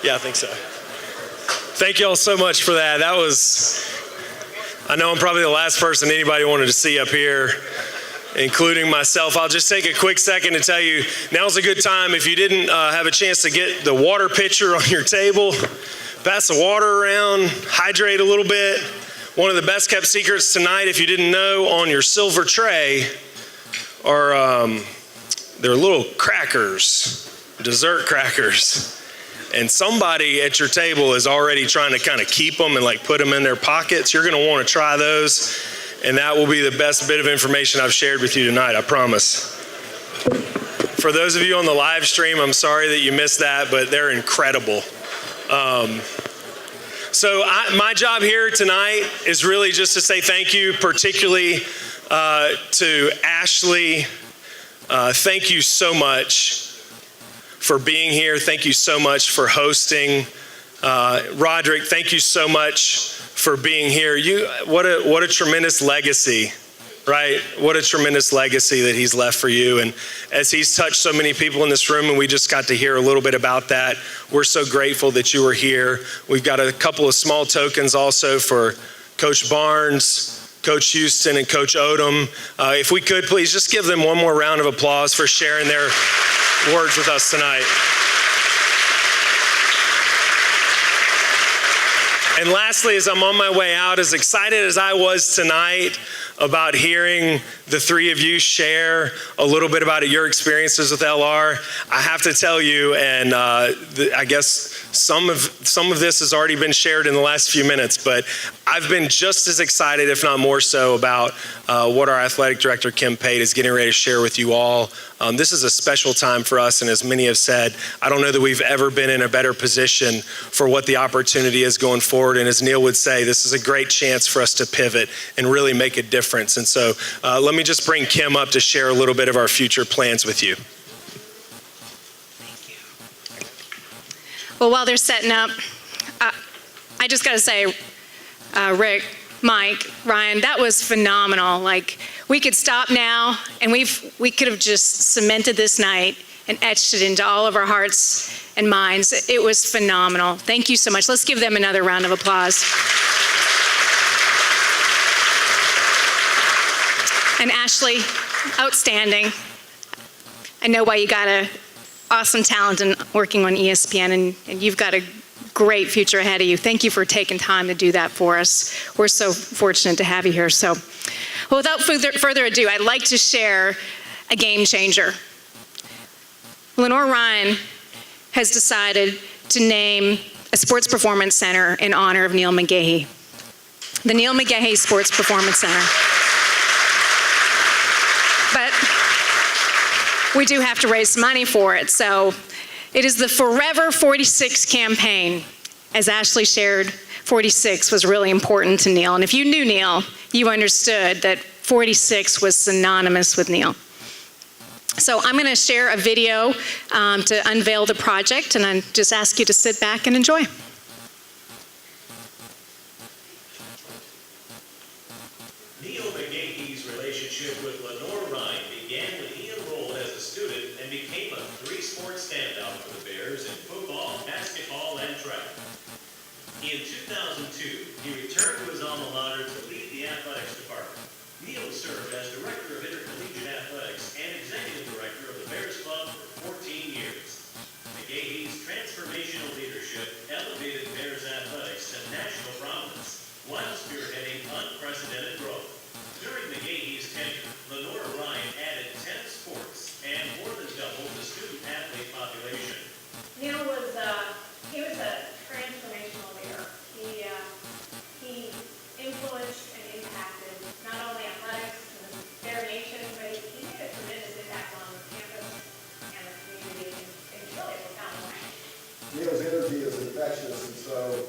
Yeah, I think so. Thank you all so much for that. I know I'm probably the last person anybody wanted to see up here, including myself. I'll just take a quick second to tell you, now's a good time. If you didn't have a chance to get the water pitcher on your table, pass the water around, hydrate a little bit. One of the best kept secrets tonight, if you didn't know, on your silver tray are they're little crackers, dessert crackers. And somebody at your table is already trying to kind of keep them and like put them in their pockets. You're going to want to try those, and that will be the best bit of information I've shared with you tonight, I promise. For those of you on the live stream, I'm sorry that you missed that, but they're incredible. So my job here tonight is really just to say thank you, particularly to Ashley. Thank you so much for being here. Thank you so much for hosting. Roderick, thank you so much for being here. What a tremendous legacy, right? What a tremendous legacy that he's left for you. And as he's touched so many people in this room, and we just got to hear a little bit about that, we're so grateful that you were here. We've got a couple of small tokens also for Coach Barnes, Coach Houston, and Coach Odom. If we could, please just give them one more round of applause for sharing their words with us tonight. And lastly, as I'm on my way out, as excited as I was tonight about hearing the three of you share a little bit about your experiences with LR, I have to tell you, and I guess some of this has already been shared in the last few minutes, but I've been just as excited, if not more so, about what our athletic director, Kim Pate, is getting ready to share with you all. This is a special time for us, and as many have said, I don't know that we've ever been in a better position for what the opportunity is going forward. And as Neil would say, this is a great chance for us to pivot and really make a difference. And so let me just bring Kim up to share a little bit of our future plans with you. Well, while they're setting up, I just got to say, Rick, Mike, Ryan, that was phenomenal. Like, we could stop now, and we could have just cemented this night and etched it into all of our hearts and minds. It was phenomenal. Thank you so much. Let's give them another round of applause. And Ashley, outstanding. I know why you got a awesome talent in working on ESPN, and you've got a great future ahead of you. Thank you for taking time to do that for us. We're so fortunate to have you here. So, well, without further ado, I'd like to share a game changer. Lenoir-Rhyne has decided to name a sports performance center in honor of Neil McGahey. The Neil McGahey Sports Performance Center. But we do have to raise money for it, so it is the Forever 46 campaign. As Ashley shared, 46 was really important to Neil, and if you knew Neil, you understood that 46 was synonymous with Neil. So I'm going to share a video to unveil the project, and I just ask you to sit back and enjoy. Neil McGahey's relationship with Lenoir-Rhyne began when he enrolled as a student and became a three-sport standout for the Bears in football, basketball, and track. In 2002, he returned to his alma mater to lead the athletics department. Neil served as director of intercollegiate athletics and executive director of the Bears Club for 14 years. McGahey's transformational leadership elevated Bears athletics to national prominence while spearheading unprecedented growth. During McGahey's tenure, Lenoir-Rhyne added 10 sports and more than doubled the student-athlete population. Neil was a transformational leader. He influenced and impacted not only athletics and their nation, but he made a tremendous impact on the campus and the community in really a profound way. Neil's energy is infectious, and so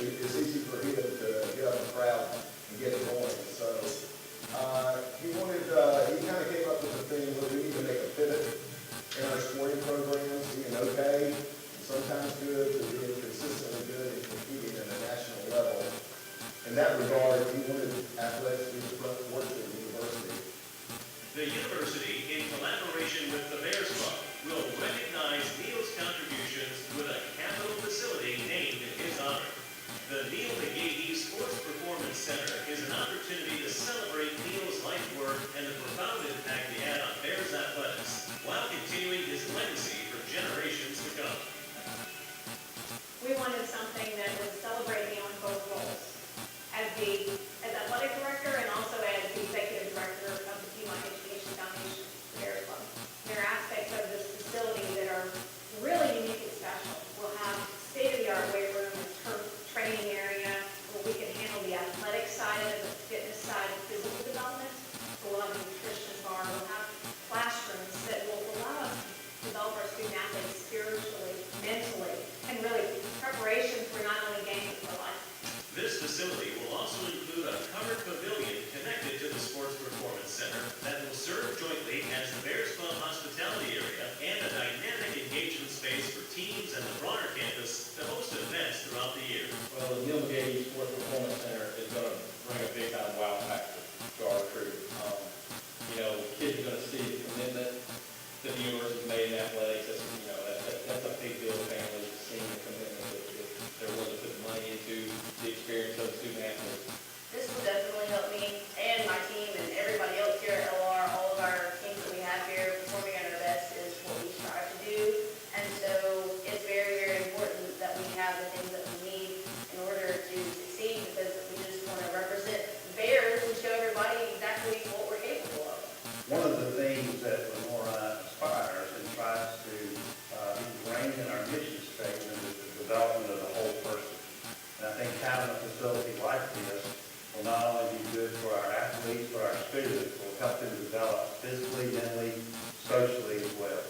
it's easy for him to get up in the crowd and get it going. So he kind of came up with the thing where we need to make a pivot in our sporting programs, being okay, and sometimes good, to being consistently good and competing at a national level. In that regard, he wanted athletics to be the front porch of the university. The university, in collaboration with the Bears Club, will recognize Neil's contributions with a capital facility named in his honor. The Neil McGahey Sports Performance Center is an opportunity to celebrate Neil's life work and the profound impact he had on Bears athletics, while continuing his legacy for generations to come. We wanted something that would celebrate Neil in both roles, as athletic director and also as the executive director of the Piedmont Education Foundation Bears Club. There are aspects of this facility that are really unique and special. We'll have state-of-the-art weight room, a training area where we can handle the athletic side of it, the fitness side, physical development. We'll have a nutrition bar. We'll have classrooms that will allow us to develop our student athletes spiritually, mentally, and really preparation for not only games but for life. This facility will also include a covered pavilion connected to the Sports Performance Center that will serve jointly as the Bears Club hospitality area and a dynamic engagement space for teams and the broader campus to host events throughout the year. Well, the Neil McGahey Sports Performance Center is going to bring a big time wow factor to our crew. Kids are going to see the commitment that the university's made in athletics. That's a big deal to families, seeing the commitment that they're willing to put money into the experience of the student athletes. This will definitely help me and my team and everybody else here at LR. All of our teams that we have here performing at our best is what we strive to do. And so it's very, very important that we have the things that we need in order to succeed, because we just want to represent Bears and show everybody exactly what we're capable of. One of the things that Lenoir-Rhyne aspires and tries to ingrain in our mission statement is the development of the whole person. And I think having a facility like this will not only be good for our athletes, but our students, will help them develop physically, mentally, socially as well.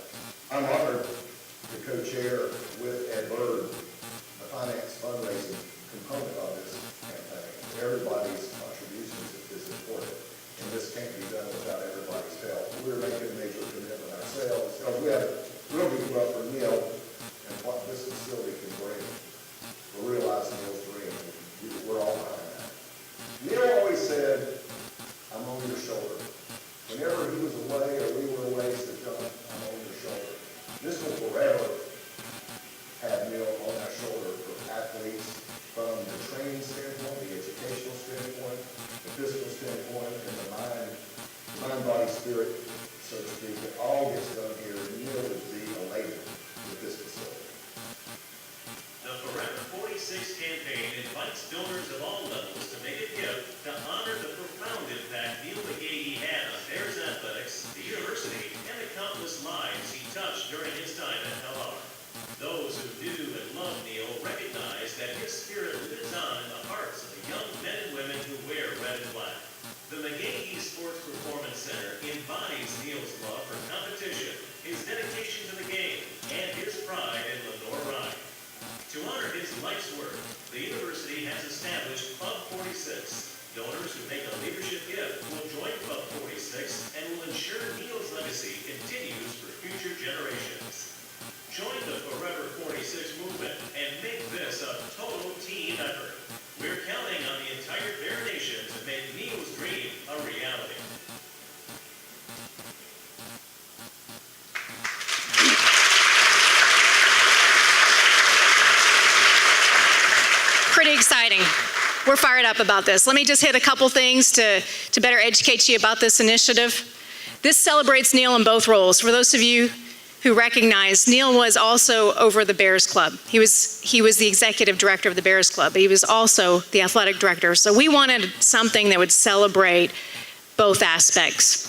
I'm honored to co-chair with Ed Bird the finance fundraising component of this campaign. Everybody's contributions is important, and this can't be done without everybody's help. We're making a major commitment ourselves, because we have real big love for Neil and what this facility can bring. We're realizing Neil's dream, and we're all behind that. Neil always said, "I'm on your shoulder." Whenever he was away or we were away, he said, "John, I'm on your shoulder." This will forever have Neil on our shoulder for athletes, from the training standpoint, the educational standpoint, the physical standpoint, and the mind, body, spirit so to speak, it all gets done here, Neil would be elated with this facility. The Forever 46 campaign invites donors of all levels to make a gift to honor the profound impact Neil McGahee had on Bears athletics, the university, and the countless lives he touched during his time at LR. Those who knew and loved Neil recognize that his spirit lives on in the hearts of the young men and women who wear red and black. The McGahee Sports Performance Center embodies Neil's love for competition, his dedication to the game, and his pride in Lenoir-Rhyne. To honor his life's work, the university has established Club 46. Donors who make a leadership gift will join Club 46 and will ensure Neil's legacy continues for future generations. Join the Forever 46 movement and make this a total team effort. We're counting on the entire Bear Nation to make Neil's dream a reality. Pretty exciting. We're fired up about this. Let me just hit a couple things to better educate you about this initiative. This celebrates Neil in both roles. For those of you who recognize, Neil was also over the Bears Club. He was the executive director of the Bears Club, but he was also the athletic director. So we wanted something that would celebrate both aspects.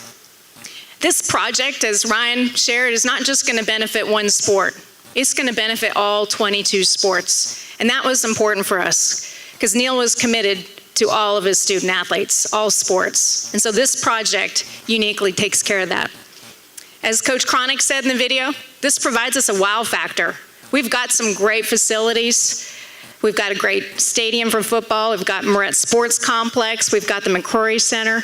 This project, as Ryan shared, is not just going to benefit one sport. It's going to benefit all 22 sports. And that was important for us because Neil was committed to all of his student athletes, all sports. And so this project uniquely takes care of that. As Coach Cronick said in the video, this provides us a wow factor. We've got some great facilities. We've got a great stadium for football. We've got Moret Sports Complex. We've got the McCrory Center.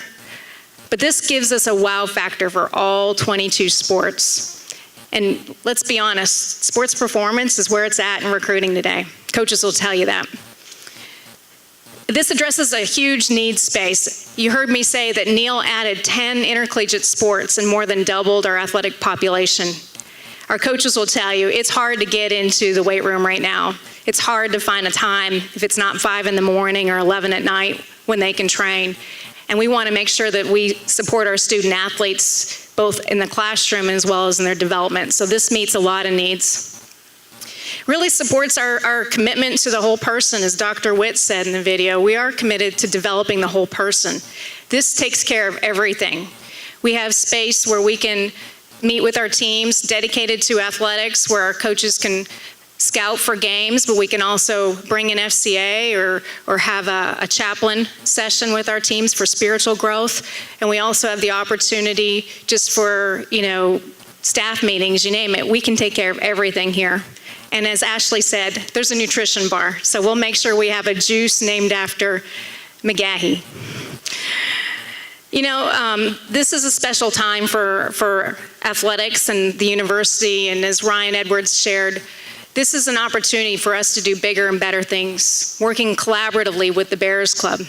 But this gives us a wow factor for all 22 sports. And let's be honest, sports performance is where it's at in recruiting today. Coaches will tell you that. This addresses a huge need space. You heard me say that Neil added 10 intercollegiate sports and more than doubled our athletic population. Our coaches will tell you it's hard to get into the weight room right now. It's hard to find a time if it's not 5 in the morning or 11 at night when they can train. And we want to make sure that we support our student athletes both in the classroom as well as in their development. So this meets a lot of needs. Really supports our commitment to the whole person, as Dr. Witt said in the video. We are committed to developing the whole person. This takes care of everything. We have space where we can meet with our teams dedicated to athletics, where our coaches can scout for games, but we can also bring in FCA or have a chaplain session with our teams for spiritual growth. And we also have the opportunity just for, staff meetings, you name it. We can take care of everything here. And as Ashley said, there's a nutrition bar. So we'll make sure we have a juice named after McGahee. This is a special time for athletics and the university. And as Ryan Edwards shared, this is an opportunity for us to do bigger and better things, working collaboratively with the Bears Club.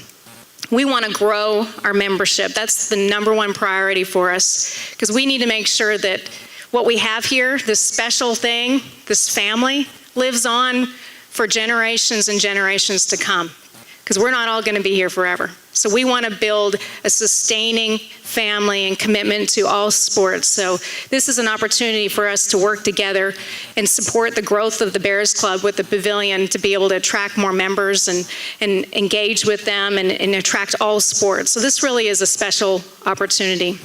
We want to grow our membership. That's the number one priority for us, because we need to make sure that what we have here, this special thing, this family, lives on for generations and generations to come, because we're not all going to be here forever. So we want to build a sustaining family and commitment to all sports. So this is an opportunity for us to work together and support the growth of the Bears Club with the pavilion to be able to attract more members and engage with them and attract all sports. So this really is a special opportunity.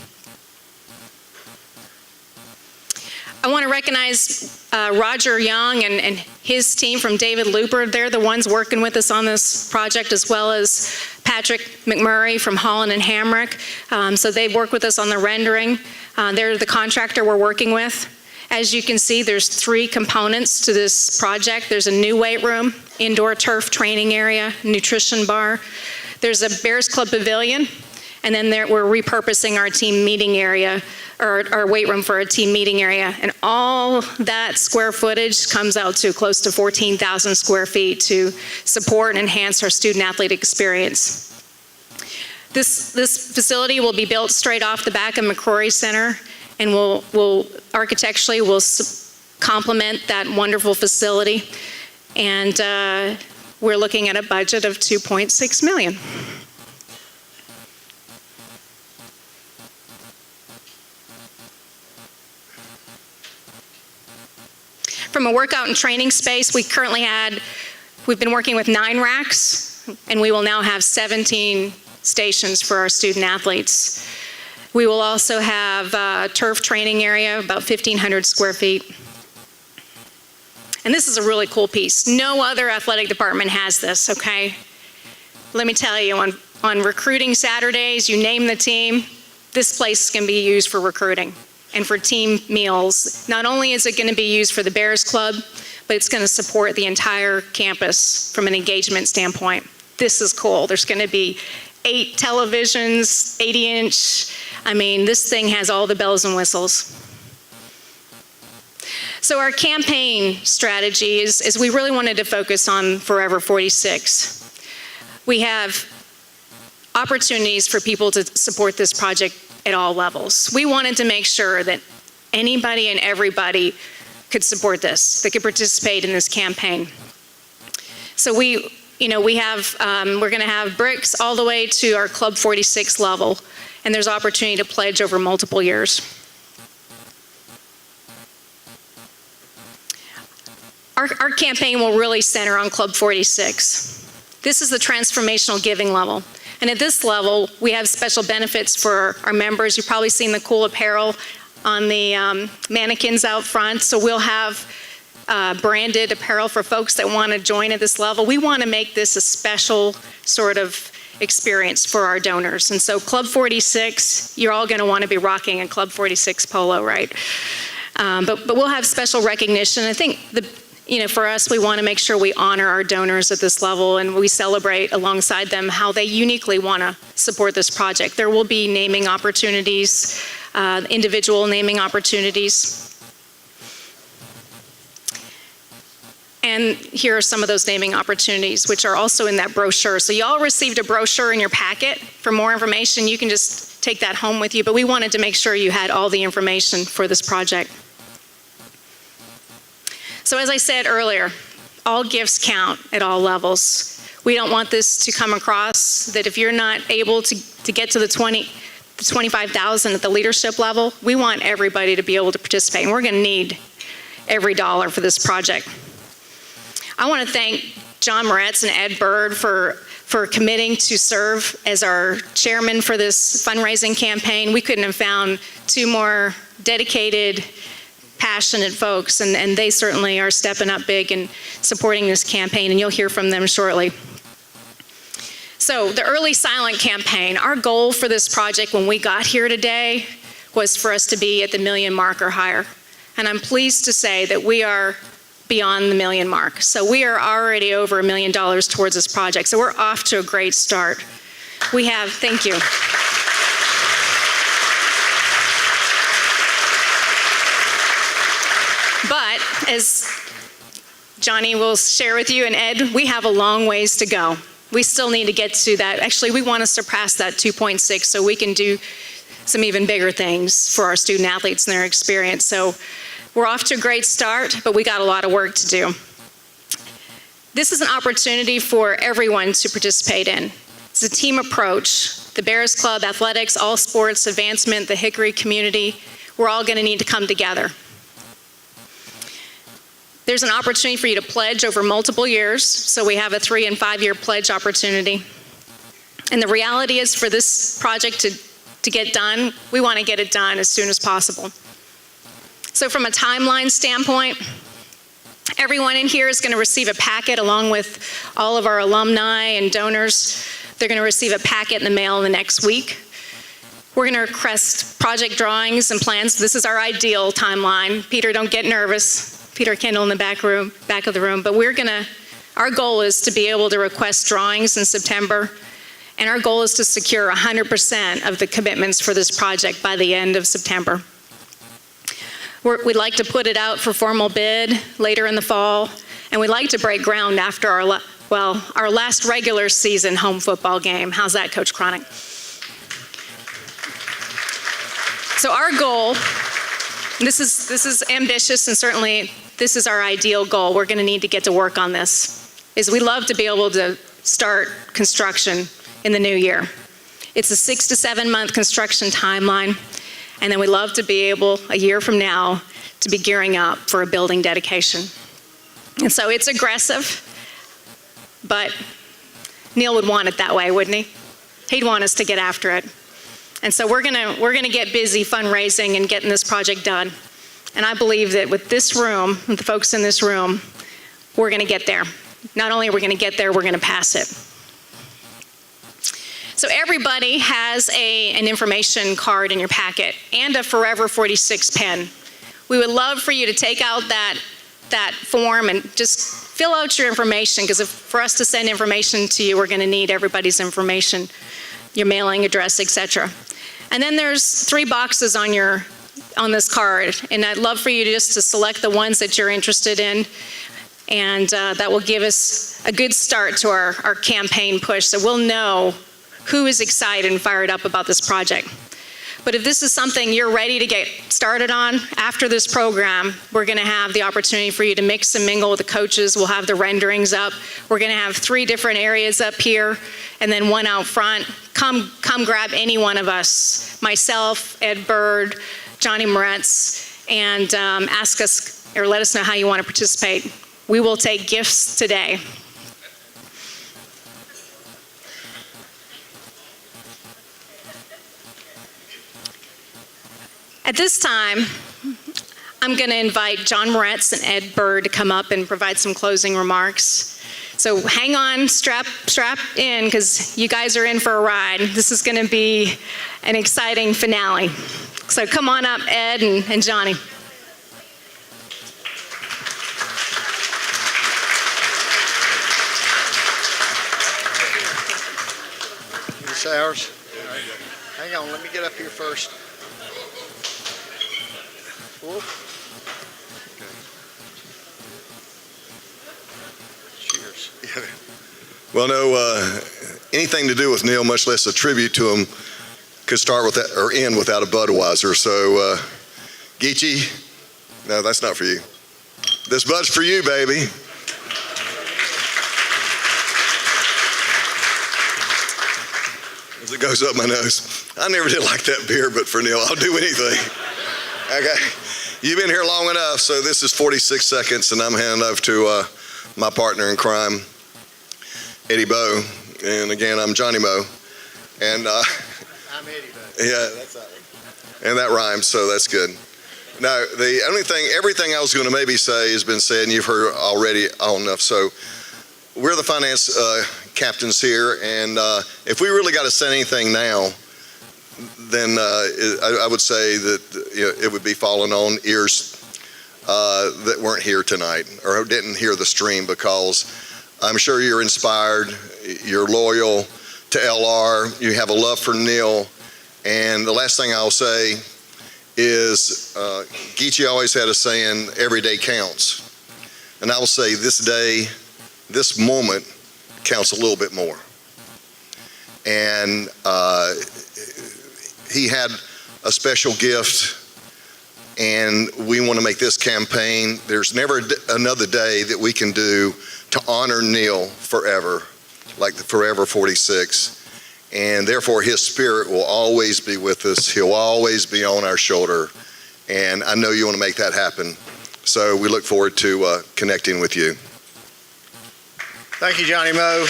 I want to recognize Roger Young and his team from David Looper. They're the ones working with us on this project, as well as Patrick McMurray from Holland and Hamrick. So they work with us on the rendering. They're the contractor we're working with. As you can see, there's 3 components to this project. There's a new weight room, indoor turf training area, nutrition bar. There's a Bears Club pavilion, and then we're repurposing our team meeting area, or our weight room for a team meeting area. And all that square footage comes out to close to 14,000 square feet to support and enhance our student athlete experience. This facility will be built straight off the back of McCrory Center, and will architecturally will complement that wonderful facility. And we're looking at a budget of $2.6 million. From a workout and training space, we've been working with 9 racks, and we will now have 17 stations for our student athletes. We will also have a turf training area, about 1,500 square feet. And this is a really cool piece. No other athletic department has this, okay? Let me tell you, on recruiting Saturdays, you name the team, this place can be used for recruiting and for team meals. Not only is it going to be used for the Bears Club, but it's going to support the entire campus from an engagement standpoint. This is cool. There's going to be 8 televisions, 80-inch. I mean, this thing has all the bells and whistles. So our campaign strategy is we really wanted to focus on Forever 46. We have opportunities for people to support this project at all levels. We wanted to make sure that anybody and everybody could support this, that could participate in this campaign. So we're going to have bricks all the way to our Club 46 level, and there's opportunity to pledge over multiple years. Our campaign will really center on Club 46. This is the transformational giving level. And at this level, we have special benefits for our members. You've probably seen the cool apparel on the mannequins out front. So we'll have branded apparel for folks that want to join at this level. We want to make this a special sort of experience for our donors. And so Club 46, you're all going to want to be rocking a Club 46 polo, right? But we'll have special recognition. I think for us, we want to make sure we honor our donors at this level, and we celebrate alongside them how they uniquely want to support this project. There will be naming opportunities, individual naming opportunities. And here are some of those naming opportunities, which are also in that brochure. So you all received a brochure in your packet. For more information, you can just take that home with you, but we wanted to make sure you had all the information for this project. So as I said earlier, all gifts count at all levels. We don't want this to come across that if you're not able to get to the 25,000 at the leadership level, we want everybody to be able to participate, and we're going to need every dollar for this project. I want to thank John Moretz and Ed Bird for committing to serve as our chairman for this fundraising campaign. We couldn't have found 2 more dedicated, passionate folks, and they certainly are stepping up big and supporting this campaign, and you'll hear from them shortly. So the Early Silent campaign, our goal for this project when we got here today was for us to be at the 1 million mark or higher. And I'm pleased to say that we are beyond the 1 million mark. So we are already over $1 million towards this project. So we're off to a great start. Thank you. But as Johnny will share with you and Ed, we have a long ways to go. We still need to get to that. Actually, we want to surpass that 2.6 so we can do some even bigger things for our student athletes and their experience. So we're off to a great start, but we got a lot of work to do. This is an opportunity for everyone to participate in. It's a team approach. The Bears Club, athletics, all sports, advancement, the Hickory community, we're all going to need to come together. There's an opportunity for you to pledge over multiple years, so we have a 3- and 5-year pledge opportunity. And the reality is for this project to get done, we want to get it done as soon as possible. So from a timeline standpoint, everyone in here is going to receive a packet along with all of our alumni and donors. They're going to receive a packet in the mail in the next week. We're going to request project drawings and plans. This is our ideal timeline. Peter, don't get nervous. Peter Kendall in the back of the room. But our goal is to be able to request drawings in September, and our goal is to secure 100% of the commitments for this project by the end of September. We'd like to put it out for formal bid later in the fall, and we'd like to break ground after our last regular season home football game. How's that, Coach Cronick? So our goal, this is ambitious, and certainly this is our ideal goal. We're going to need to get to work on this, is we'd love to be able to start construction in the new year. It's a 6 to 7 month construction timeline, and then we'd love to be able, a year from now, to be gearing up for a building dedication. And so it's aggressive, but Neil would want it that way, wouldn't he? He'd want us to get after it. And so we're gonna get busy fundraising and getting this project done. And I believe that with this room, with the folks in this room, we're gonna get there. Not only are we gonna get there, we're gonna pass it. So everybody has an information card in your packet and a Forever 46 pen. We would love for you to take out that form and just fill out your information, because for us to send information to you, we're gonna need everybody's information, your mailing address, etc. And then there's 3 boxes on this card, and I'd love for you just to select the ones that you're interested in, and that will give us a good start to our campaign push, so we'll know who is excited and fired up about this project. But if this is something you're ready to get started on, after this program, we're gonna have the opportunity for you to mix and mingle with the coaches. We'll have the renderings up. We're gonna have 3 different areas up here and then 1 out front. Come grab any one of us, myself, Ed Bird, Johnny Moretz, and ask us or let us know how you wanna participate. We will take gifts today. At this time, I'm going to invite John Moretz and Ed Bird to come up and provide some closing remarks. So hang on, strap in, because you guys are in for a ride. This is going to be an exciting finale. So come on up, Ed and Johnny. Ours. Hang on, let me get up here first. Okay. Cheers. Well, no, anything to do with Neil, much less a tribute to him, could start with that or end without a Budweiser. So, Geechee, no, that's not for you. This Bud's for you, baby. As it goes up my nose. I never did like that beer, but for Neil, I'll do anything. Okay. You've been here long enough, so this is 46 seconds, and I'm handing over to my partner in crime, Eddie Bo. And again, I'm Johnny Mo. And I'm Eddie Bo. yeah, that's that one. And that rhymes, so that's good. Now, the only thing, everything I was going to maybe say has been said, and you've heard already all enough. So we're the finance captains here, and if we really got to say anything now, then I would say that it would be falling on ears that weren't here tonight or didn't hear the stream, because I'm sure you're inspired, you're loyal to LR, you have a love for Neil, and the last thing I'll say is Geechee always had a saying, every day counts. And I will say this day, this moment counts a little bit more. And he had a special gift, and we want to make this campaign. There's never another day that we can do to honor Neil forever, like the Forever 46. And therefore, his spirit will always be with us. He'll always be on our shoulder. And I know you want to make that happen. So we look forward to connecting with you. Thank you, Johnny Mo.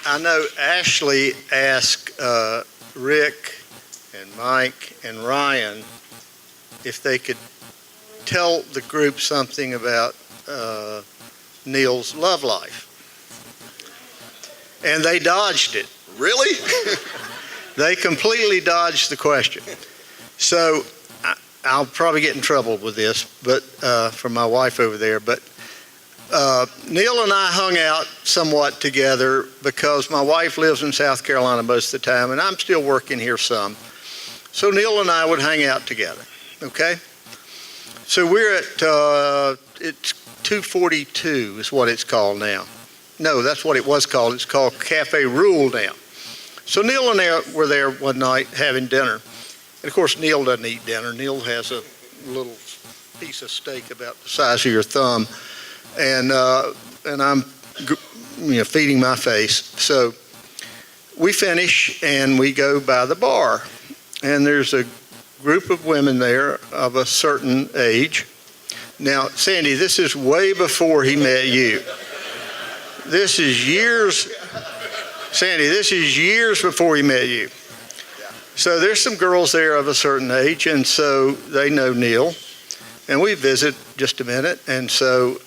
I know Ashley asked Rick and Mike and Ryan if they could tell the group something about Neil's love life. And they dodged it. Really? They completely dodged the question. So I'll probably get in trouble with this, but from my wife over there, but Neil and I hung out somewhat together because my wife lives in South Carolina most of the time, and I'm still working here some. So Neil and I would hang out together, okay? So we're at, it's 242 is what it's called now. No, that's what it was called. It's called Cafe Rule now. So Neil and I were there one night having dinner. And of course, Neil doesn't eat dinner. Neil has a little piece of steak about the size of your thumb. And I'm feeding my face. So we finish and we go by the bar. And there's a group of women there of a certain age. Now, Sandy, this is way before he met you. This is years, Sandy, this is years before he met you. So there's some girls there of a certain age, and so they know Neil. And we visit just a minute, and so,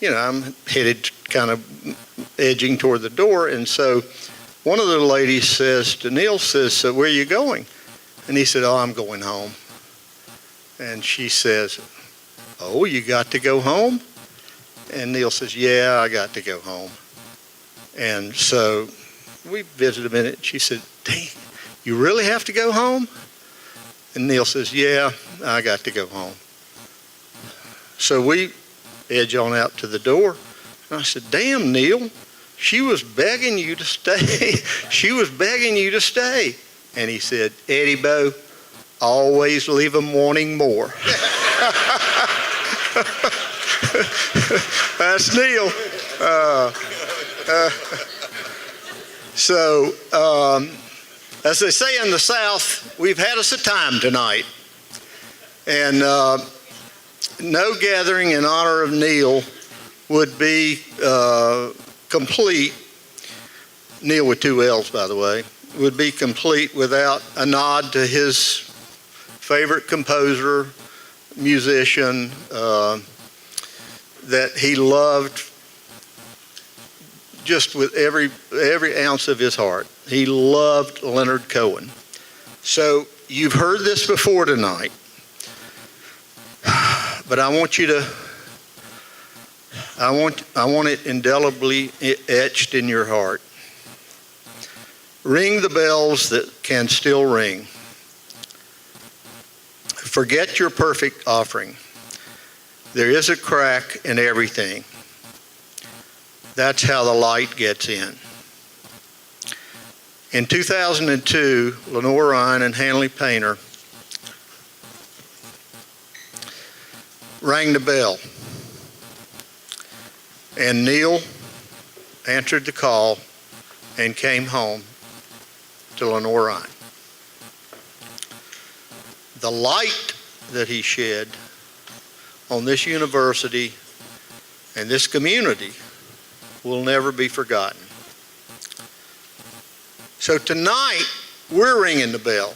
I'm headed kind of edging toward the door, and so one of the ladies says to Neil, so where are you going? And he said, I'm going home. And she says, oh, you got to go home? And Neil says, yeah, I got to go home. And so we visit a minute. She said, dang, you really have to go home? And Neil says, yeah, I got to go home. So we edge on out to the door. And I said, damn, Neil, she was begging you to stay. She was begging you to stay. And he said, Eddie Bo, always leave them wanting more. That's Neil. So, as they say in the South, we've had us a time tonight. And no gathering in honor of Neil would be complete, Neil with 2 L's, by the way, would be complete without a nod to his favorite composer, musician, that he loved just with every ounce of his heart. He loved Leonard Cohen. So you've heard this before tonight, but I want you to, I want it indelibly etched in your heart. Ring the bells that can still ring. Forget your perfect offering. There is a crack in everything. That's how the light gets in. In 2002, Lenoir-Rhyne and Hanley Painter rang the bell. And Neil answered the call and came home to Lenoir-Rhyne. The light that he shed on this university and this community will never be forgotten. So tonight, we're ringing the bell.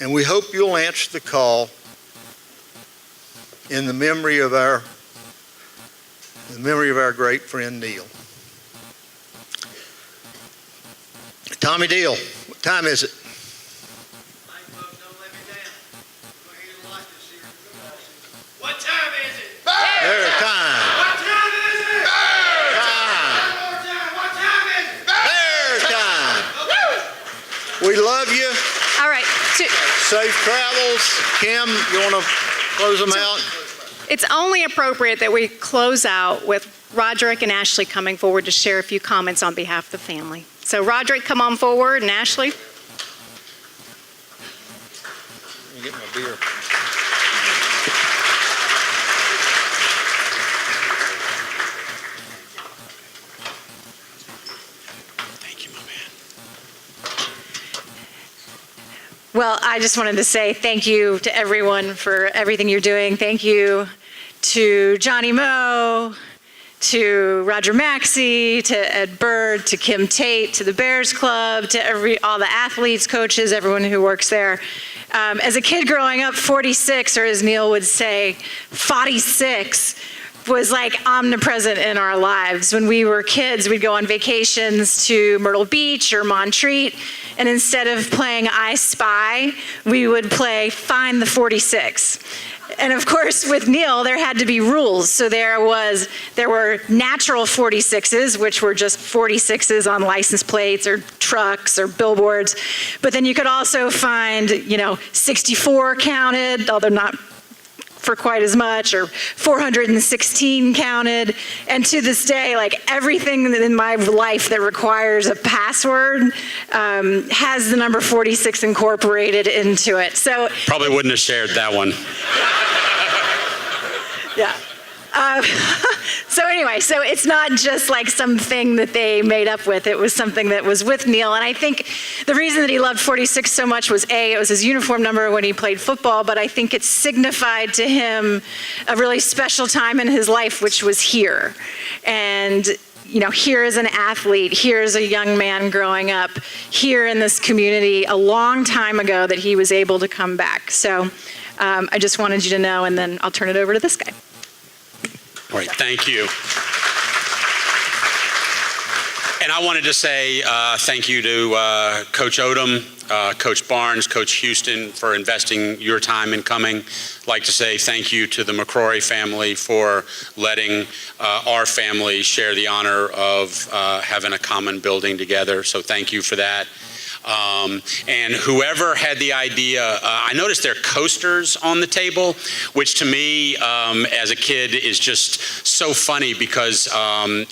And we hope you'll answer the call in the memory of our great friend Neil. Tommy Deal, what time is it? What time is it? There's time. What time is it? Time. One more time. What time is it? There's time. We love you. All right. Safe travels. Kim, you want to close them out? It's only appropriate that we close out with Roderick and Ashley coming forward to share a few comments on behalf of the family. So Roderick, come on forward, and Ashley. Let me get my beer. Well, I just wanted to say thank you to everyone for everything you're doing. Thank you to Johnny Moe, to Roger Maxi, to Ed Bird, to Kim Tate, to the Bears Club, to all the athletes, coaches, everyone who works there. As a kid growing up, 46, or as Neil would say, 46, was like omnipresent in our lives. When we were kids, we'd go on vacations to Myrtle Beach or Montreat, and instead of playing I Spy, we would play Find the 46. And of course, with Neil, there had to be rules. So there were natural 46s, which were just 46s on license plates or trucks or billboards. But then you could also find, 64 counted, although not for quite as much, or 416 counted. And to this day, like everything in my life that requires a password has the number 46 incorporated into it. So probably wouldn't have shared that one. yeah. So anyway, so it's not just like something that they made up with. It was something that was with Neil. And I think the reason that he loved 46 so much was it was his uniform number when he played football, but I think it signified to him a really special time in his life, which was here. And here as an athlete, here as a young man growing up, here in this community a long time ago that he was able to come back. So I just wanted you to know, and then I'll turn it over to this guy. All right, thank you. And I wanted to say thank you to Coach Odom, Coach Barnes, Coach Houston for investing your time in coming. I'd like to say thank you to the McCrory family for letting our family share the honor of having a common building together. So thank you for that. And whoever had the idea, I noticed there are coasters on the table, which to me, as a kid, is just so funny because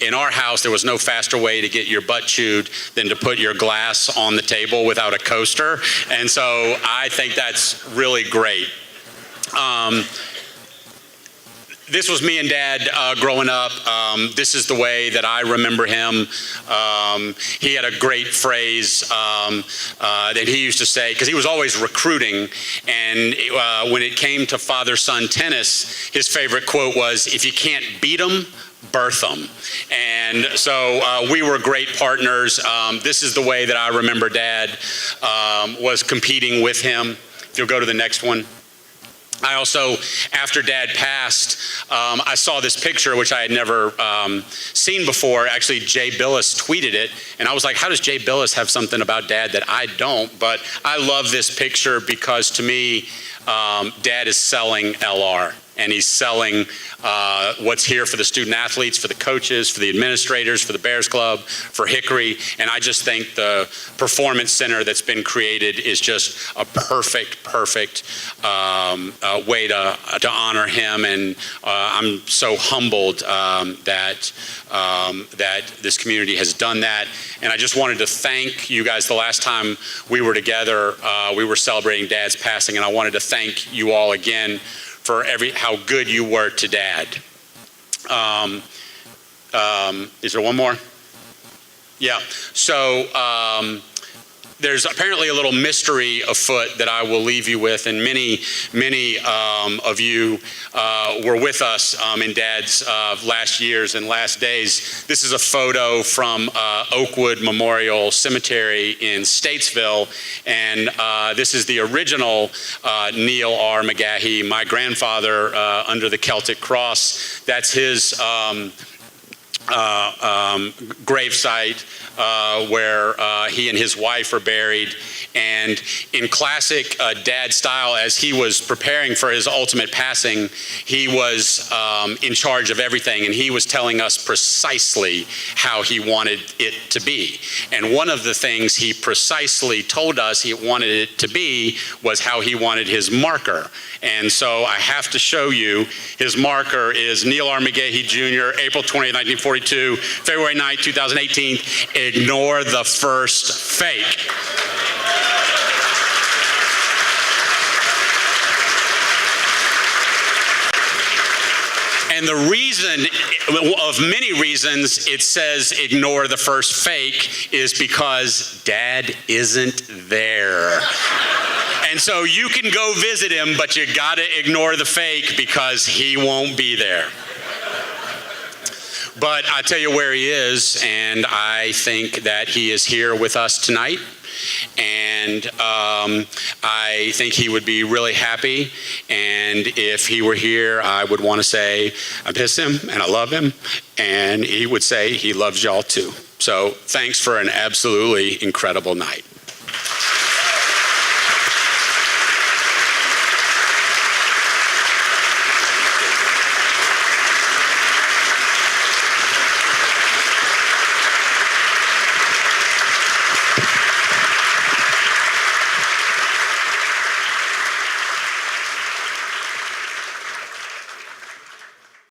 in our house, there was no faster way to get your butt chewed than to put your glass on the table without a coaster. And so I think that's really great. This was me and Dad growing up. This is the way that I remember him. He had a great phrase that he used to say, because he was always recruiting, and when it came to father-son tennis, his favorite quote was, "If you can't beat them, birth them." And so we were great partners. This is the way that I remember Dad was competing with him. If you'll go to the next one. I also, after Dad passed, I saw this picture, which I had never seen before. Actually, Jay Billis tweeted it, and I was like, how does Jay Billis have something about Dad that I don't? But I love this picture because, to me, Dad is selling LR, and he's selling what's here for the student athletes, for the coaches, for the administrators, for the Bears Club, for Hickory. And I just think the performance center that's been created is just a perfect way to honor him. And I'm so humbled that this community has done that. And I just wanted to thank you guys. The last time we were together, we were celebrating Dad's passing, and I wanted to thank you all again for how good you were to Dad. Is there one more? Yeah. So there's apparently a little mystery afoot that I will leave you with, and many of you were with us in Dad's last years and last days. This is a photo from Oakwood Memorial Cemetery in Statesville, and this is the original Neil R. McGahee, my grandfather under the Celtic Cross. That's his gravesite where he and his wife are buried. And in classic Dad style, as he was preparing for his ultimate passing, he was in charge of everything, and he was telling us precisely how he wanted it to be. And one of the things he precisely told us he wanted it to be was how he wanted his marker. And so I have to show you, his marker is Neil R. McGahee Jr., April 20th, 1942, February 9th, 2018, ignore the first fake. And the reason, of many reasons, it says ignore the first fake is because Dad isn't there. And so you can go visit him, but you gotta ignore the fake because he won't be there. But I tell you where he is, and I think that he is here with us tonight. And I think he would be really happy. And if he were here, I would want to say I miss him and I love him. And he would say he loves y'all too. So thanks for an absolutely incredible night.